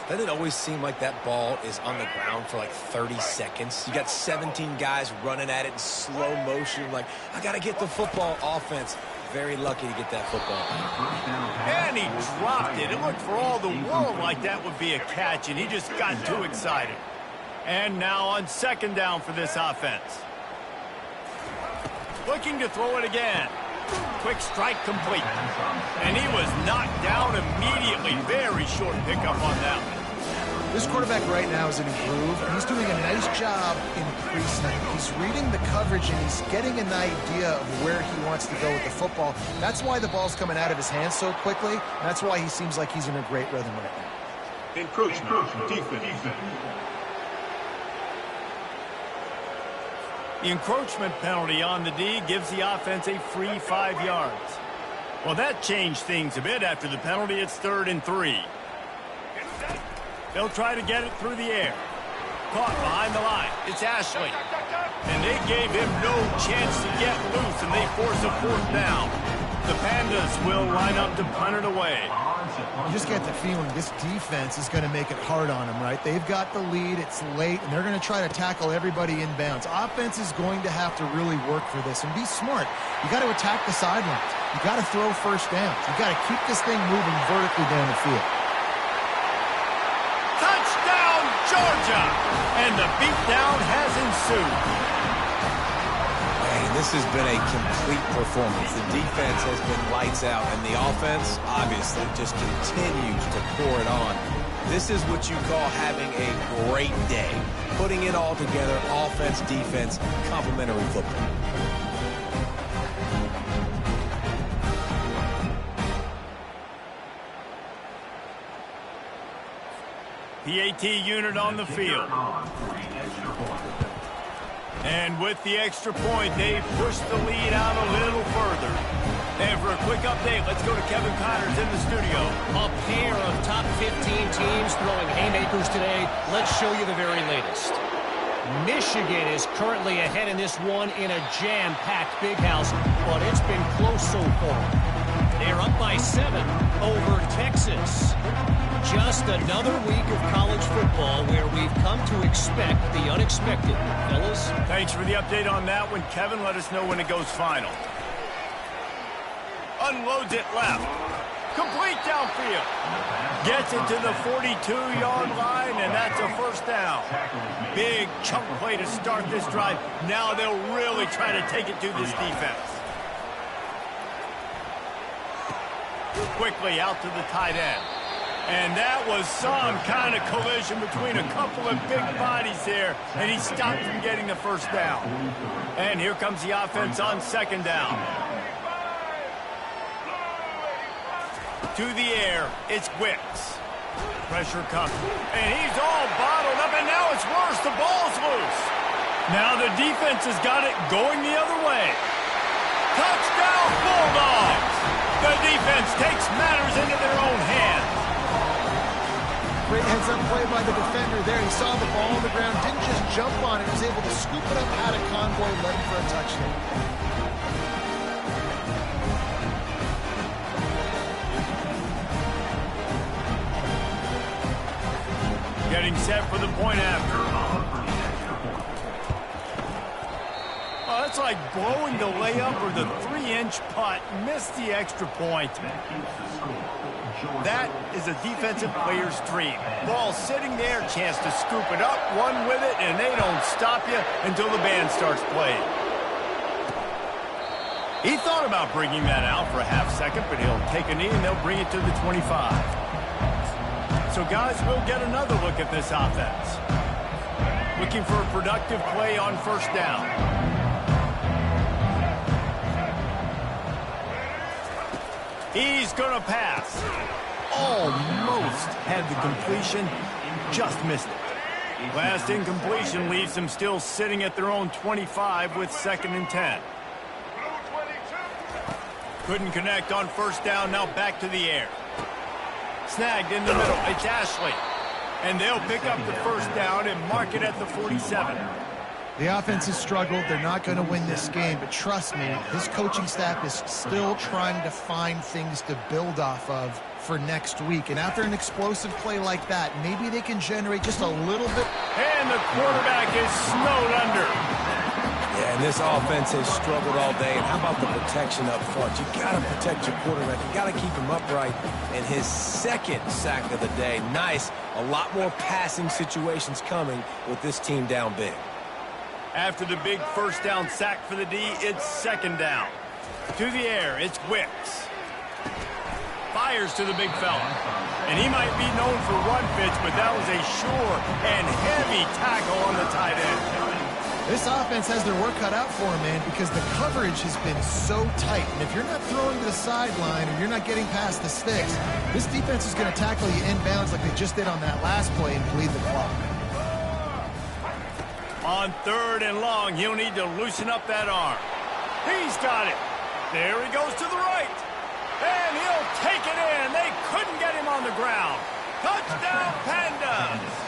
Doesn't it always seem like that ball is on the ground for like 30 seconds? You got 17 guys running at it in slow motion. Like, I got to get the football. Offense, very lucky to get that football. And he dropped it. It looked for all the world like that would be a catch, and he just got too excited. And now on 2nd down for this offense. Looking to throw it again. Quick strike complete. And he was knocked down immediately. Very short pickup on that one. This quarterback right now is an improved. He's doing a nice job increasing. He's reading the coverage, and he's getting an idea of where he wants to go with the football. That's why the ball's coming out of his hands so quickly. That's why he seems like he's in a great rhythm right now. Encroachment. Defense. The encroachment penalty on the D gives the offense a free 5 yards. Well, that changed things a bit. After the penalty, it's 3rd and 3. They'll try to get it through the air. Caught behind the line. It's Ashley. And they gave him no chance to get loose, and they force a 4th down. The Pandas will line up to punt it away. You just get the feeling this defense is going to make it hard on them, right? They've got the lead, it's late, and they're going to try to tackle everybody inbounds. Offense is going to have to really work for this and be smart. You got to attack the sidelines. You got to throw first downs. You got to keep this thing moving vertically down the field. Touchdown, Georgia! And the beatdown has ensued. This has been a complete performance. The defense has been lights out, and the offense, obviously, just continues to pour it on. This is what you call having a great day. Putting it all together, offense, defense, complementary football. PAT unit on the field. And with the extra point, they've pushed the lead out a little further. And for a quick update, let's go to Kevin Connors in the studio. A pair of top 15 teams throwing haymakers today. Let's show you the very latest. Michigan is currently ahead in this one in a jam-packed big house, but it's been close so far. They're up by 7 over Texas. Just another week of college football where we've come to expect the unexpected. Fellas? Thanks for the update on that one, Kevin. Let us know when it goes final. Unloads it left. Complete downfield. Gets it to the 42-yard line, and that's a 1st down. Big chunk play to start this drive. Now they'll really try to take it to this defense. Quickly out to the tight end. And that was some kind of collision between a couple of big bodies there, and he stopped from getting the 1st down. And here comes the offense on 2nd down. To the air, it's Wicks. Pressure comes, and he's all bottled up, and now it's worse. The ball's loose. Now the defense has got it going the other way. Touchdown, Bulldogs! The defense takes matters into their own hands. Great heads-up play by the defender there. He saw the ball on the ground, didn't just jump on it. He was able to scoop it up, had a convoy, led him for a touchdown. Getting set for the point after. Oh, that's like blowing the layup or the 3-inch putt. Missed the extra point. That is a defensive player's dream. Ball sitting there, chance to scoop it up, run with it, and they don't stop you until the band starts playing. He thought about bringing that out for a half second, but he'll take a knee and they'll bring it to the 25. So, guys, we'll get another look at this offense. Looking for a productive play on first down. He's going to pass. Almost had the completion, just missed it. Last incompletion leaves them still sitting at their own 25 with 2nd and 10. Couldn't connect on first down, now back to the air. Snagged in the middle, it's Ashley. And they'll pick up the first down and mark it at the 47. The offense has struggled. They're not going to win this game, but trust me, this coaching staff is still trying to find things to build off of for next week. And after an explosive play like that, maybe they can generate just a little bit. And the quarterback is snowed under. Yeah, and this offense has struggled all day. And how about the protection up front? You got to protect your quarterback. You got to keep him upright. And his 2nd sack of the day. Nice. A lot more passing situations coming with this team down big. After the big first down sack for the D, it's 2nd down. To the air, it's Wicks. Fires to the big fella. And he might be known for run fits, but that was a sure and heavy tackle on the tight end. This offense has their work cut out for them, man, because the coverage has been so tight. And if you're not throwing to the sideline or you're not getting past the sticks, this defense is going to tackle you inbounds like they just did on that last play and bleed the clock. On 3rd and long, he'll need to loosen up that arm. He's got it. There he goes to the right. And he'll take it in. They couldn't get him on the ground. Touchdown, Pandas.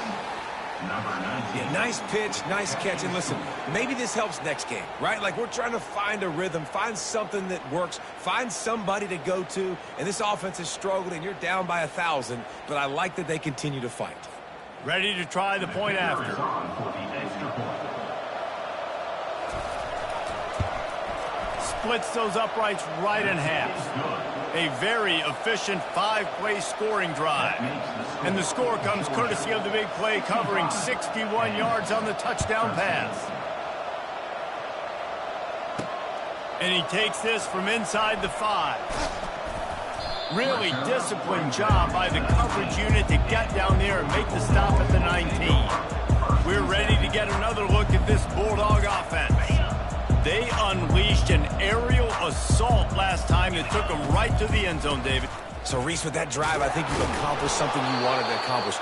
Yeah, nice pitch, nice catch. And listen, maybe this helps next game, right? Like we're trying to find a rhythm, find something that works, find somebody to go to. And this offense has struggled, and you're down by 1,000. But I like that they continue to fight. Ready to try the point after. Splits those uprights right in half. A very efficient 5-play scoring drive. And the score comes courtesy of the big play covering 61 yards on the touchdown pass. And he takes this from inside the 5. Really disciplined job by the coverage unit to get down there and make the stop at the 19. We're ready to get another look at this Bulldog offense. They unleashed an aerial assault last time that took them right to the end zone, David. So, Reese, with that drive, I think you've accomplished something you wanted to accomplish.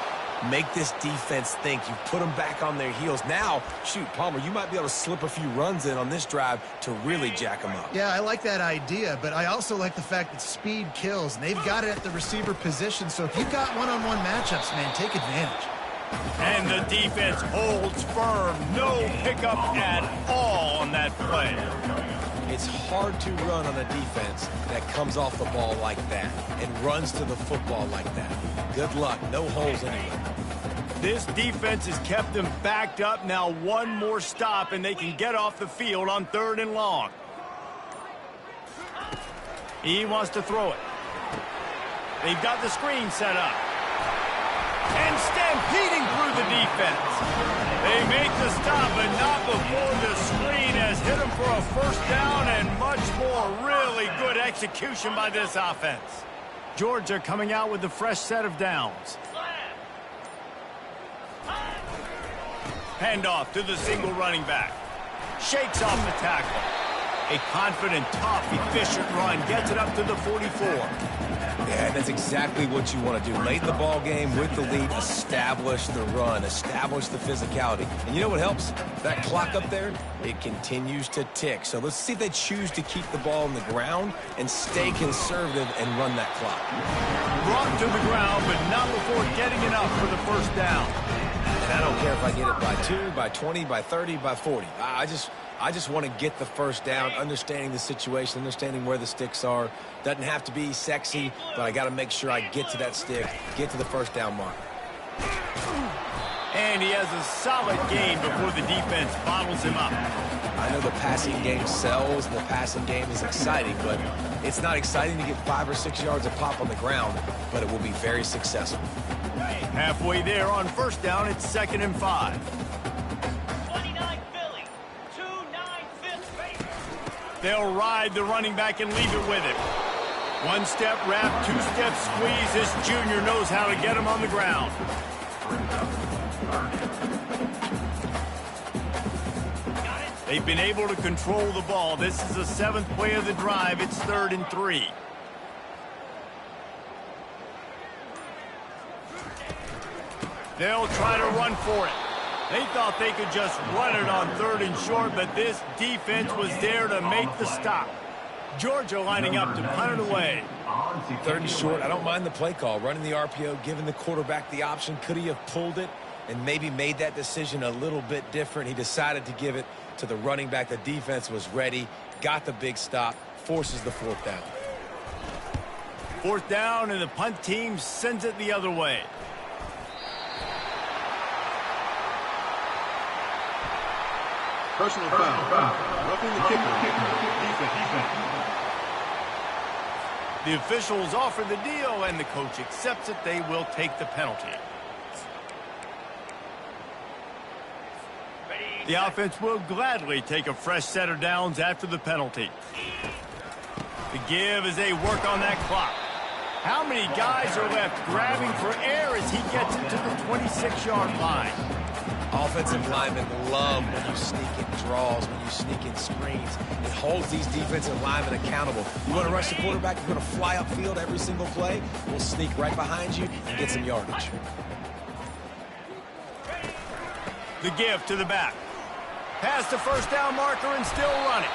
Make this defense think. You put them back on their heels. Now, shoot, Palmer, you might be able to slip a few runs in on this drive to really jack them up. Yeah, I like that idea, but I also like the fact that speed kills, and they've got it at the receiver position. So if you've got one-on-one matchups, man, take advantage. And the defense holds firm. No pickup at all on that play. It's hard to run on a defense that comes off the ball like that and runs to the football like that. Good luck. No holes anywhere. This defense has kept them backed up. Now one more stop, and they can get off the field on 3rd and long. He wants to throw it. They've got the screen set up. And stampeding through the defense. They make the stop, but not before the screen has hit them for a first down and much more. Really good execution by this offense. Georgia coming out with a fresh set of downs. Handoff to the single running back. Shakes off the tackle. A confident, tough, efficient run gets it up to the 44. Yeah, that's exactly what you want to do. Late in the ball game with the lead, establish the run, establish the physicality. And you know what helps? That clock up there, it continues to tick. So let's see if they choose to keep the ball on the ground and stay conservative and run that clock. Brought to the ground, but not before getting enough for the first down. And I don't care if I get it by 2, by 20, by 30, by 40. I just want to get the first down, understanding the situation, understanding where the sticks are. Doesn't have to be sexy, but I got to make sure I get to that stick, get to the first down mark. And he has a solid game before the defense bottles him up. I know the passing game sells, the passing game is exciting, but it's not exciting to get 5 or 6 yards of pop on the ground, but it will be very successful. Halfway there on first down, it's 2nd and 5. They'll ride the running back and leave it with him. One-step wrap, two-step squeeze. This junior knows how to get him on the ground. They've been able to control the ball. This is the 7th play of the drive. It's 3rd and 3. They'll try to run for it. They thought they could just run it on 3rd and short, but this defense was there to make the stop. Georgia lining up to punt it away. 3rd and short. I don't mind the play call. Running the RPO, giving the quarterback the option. Could he have pulled it and maybe made that decision a little bit different? He decided to give it to the running back. The defense was ready, got the big stop, forces the 4th down. 4th down, and the punt team sends it the other way. Personal foul. Roughing the kicker. Defense. The officials offer the deal, and the coach accepts it. They will take the penalty. The offense will gladly take a fresh set of downs after the penalty. The give as they work on that clock. How many guys are left grabbing for air as he gets it to the 26-yard line? Offensive linemen love when you sneak in draws, when you sneak in screens. It holds these defensive linemen accountable. You want to rush the quarterback, you're going to fly upfield every single play. We'll sneak right behind you and get some yardage. The give to the back. Past the 1st down marker and still running.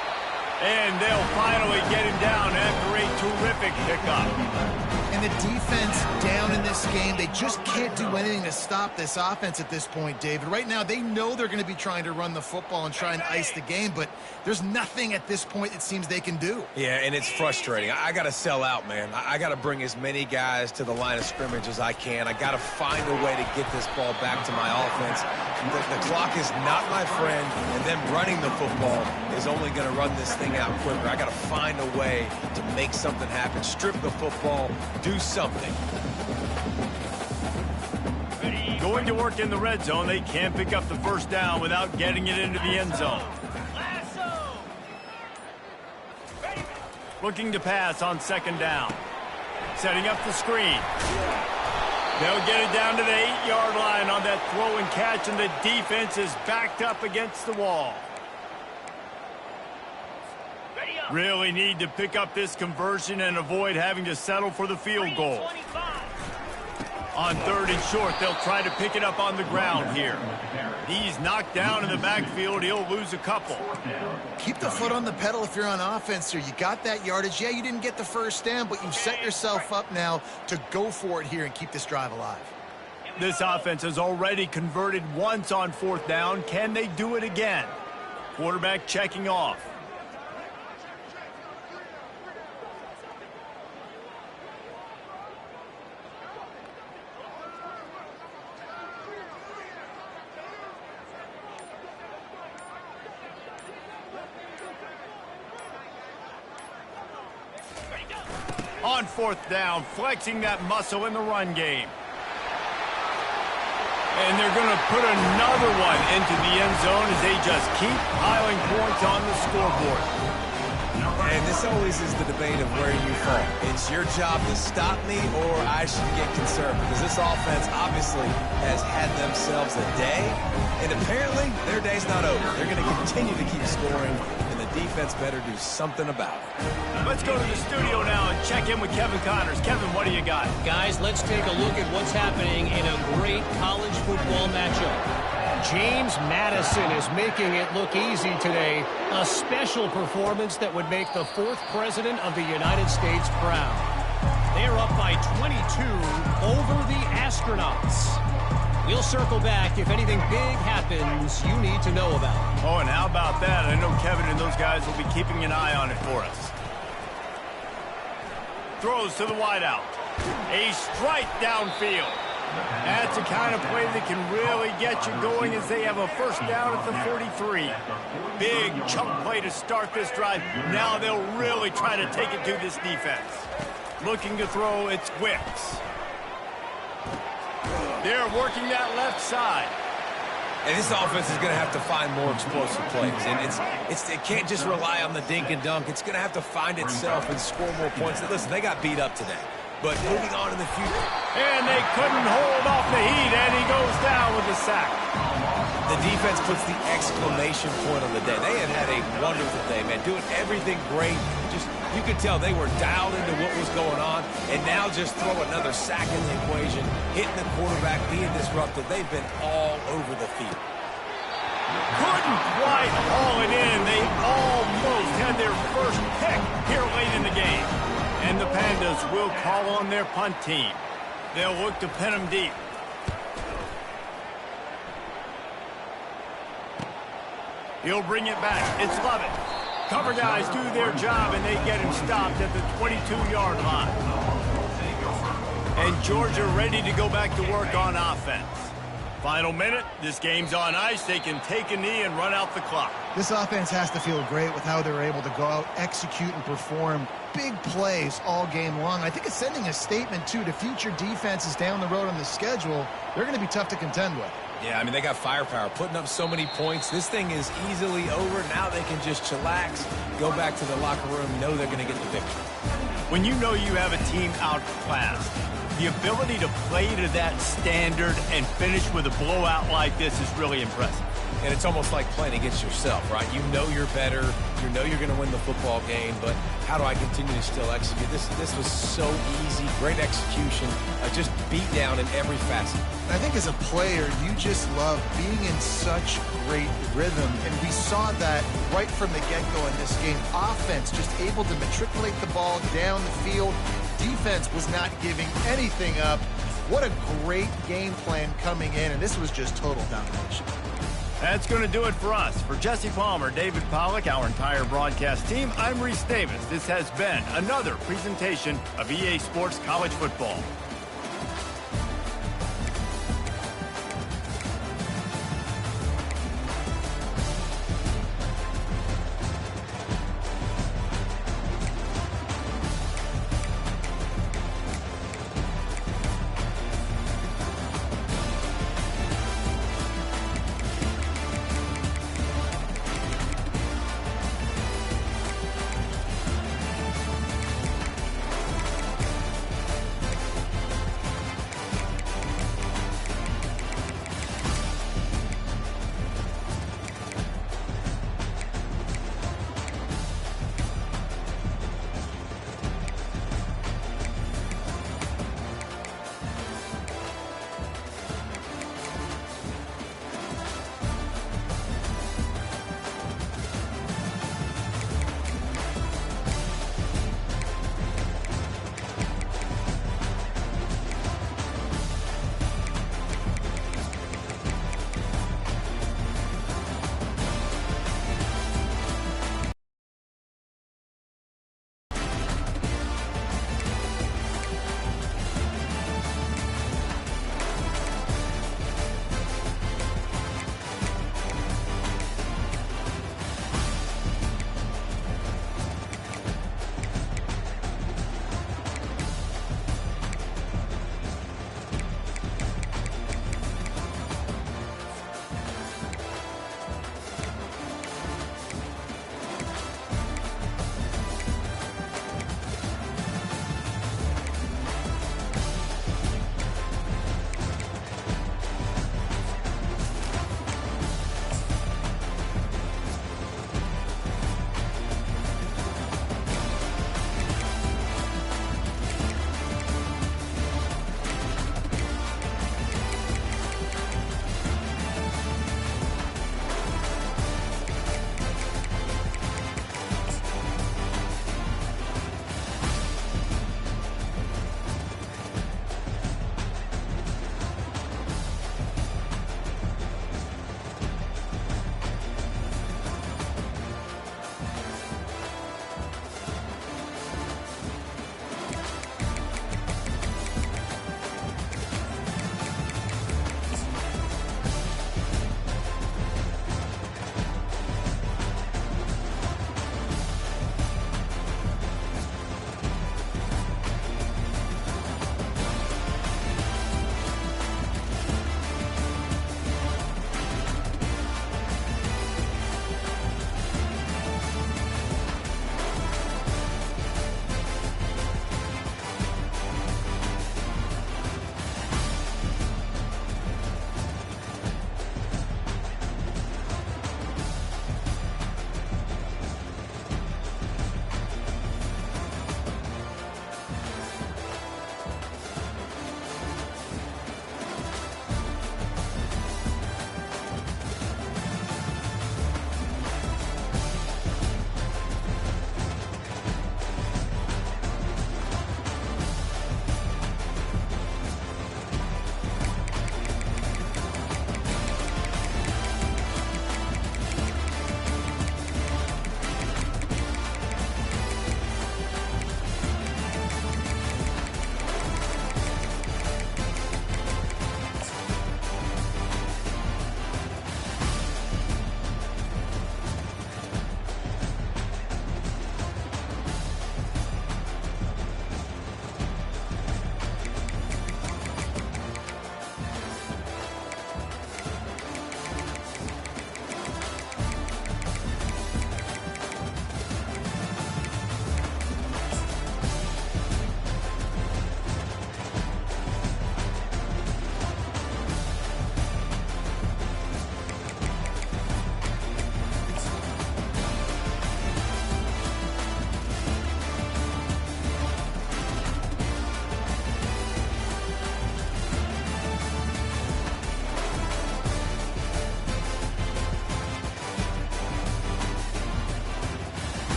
And they'll finally get him down after a terrific pickup. And the defense down in this game, they just can't do anything to stop this offense at this point, David. Right now, they know they're going to be trying to run the football and try and ice the game, but there's nothing at this point it seems they can do. Yeah, and it's frustrating. I got to sell out, man. I got to bring as many guys to the line of scrimmage as I can. I got to find a way to get this ball back to my offense. The clock is not my friend, and them running the football is only going to run this thing out quicker. I got to find a way to make something happen, strip the football, do something. Going to work in the red zone. They can't pick up the 1st down without getting it into the end zone. Looking to pass on 2nd down. Setting up the screen. They'll get it down to the 8-yard line on that throw and catch, and the defense is backed up against the wall. Really need to pick up this conversion and avoid having to settle for the field goal. On 3rd and short, they'll try to pick it up on the ground here. He's knocked down in the backfield. He'll lose a couple. Keep the foot on the pedal if you're on offense here. You got that yardage. Yeah, you didn't get the 1st down, but you've set yourself up now to go for it here and keep this drive alive. This offense has already converted once on 4th down. Can they do it again? Quarterback checking off. On 4th down, flexing that muscle in the run game. And they're going to put another one into the end zone as they just keep piling points on the scoreboard. And this always is the debate of where you fall. It's your job to stop me or I should get concerned, because this offense obviously has had themselves a day, and apparently their day's not over. They're going to continue to keep scoring, and the defense better do something about it. Let's go to the studio now and check in with Kevin Connors. Kevin, what do you got? Guys, let's take a look at what's happening in a great college football matchup. James Madison is making it look easy today. A special performance that would make the 4th president of the United States proud. They're up by 22 over the Astronauts. We'll circle back if anything big happens you need to know about. Oh, and how about that? I know Kevin and those guys will be keeping an eye on it for us. Throws to the wideout. A strike downfield. That's the kind of play that can really get you going as they have a 1st down at the 43. Big chunk play to start this drive. Now they'll really try to take it to this defense. Looking to throw, it's Wicks. They're working that left side. And this offense is going to have to find more explosive plays. And it can't just rely on the dink and dunk. It's going to have to find itself and score more points. Listen, they got beat up today. But moving on in the future. And they couldn't hold off the heat, and he goes down with the sack. The defense puts the exclamation point on the day. They had a wonderful day, man. Doing everything great. Just, you could tell they were dialed into what was going on. And now just throw another sack in the equation, hitting the quarterback, being disruptive. They've been all over the field. Couldn't quite haul it in. They almost had their first pick here late in the game. And the Pandas will call on their punt team. They'll look to pin them deep. He'll bring it back. It's Lovett. Cover guys do their job, and they get him stopped at the 22-yard line. And Georgia ready to go back to work on offense. Final minute. This game's on ice. They can take a knee and run out the clock. This offense has to feel great with how they're able to go out, execute, and perform big plays all game long. I think it's sending a statement, too, to future defenses down the road on the schedule. They're going to be tough to contend with. Yeah, I mean, they got firepower, putting up so many points. This thing is easily over. Now they can just chillax, go back to the locker room, know they're going to get the victory. When you know you have a team outclassed, the ability to play to that standard and finish with a blowout like this is really impressive. And it's almost like playing against yourself, right? You know you're better. You know you're going to win the football game, but how do I continue to still execute? This was so easy, great execution, just beat down in every facet. I think as a player, you just love being in such great rhythm, and we saw that right from the get-go in this game. Offense just able to matriculate the ball down the field. Defense was not giving anything up. What a great game plan coming in, and this was just total domination. That's going to do it for us. For Jesse Palmer, David Pollack, our entire broadcast team, I'm Reese Davis. This has been another presentation of EA Sports College Football.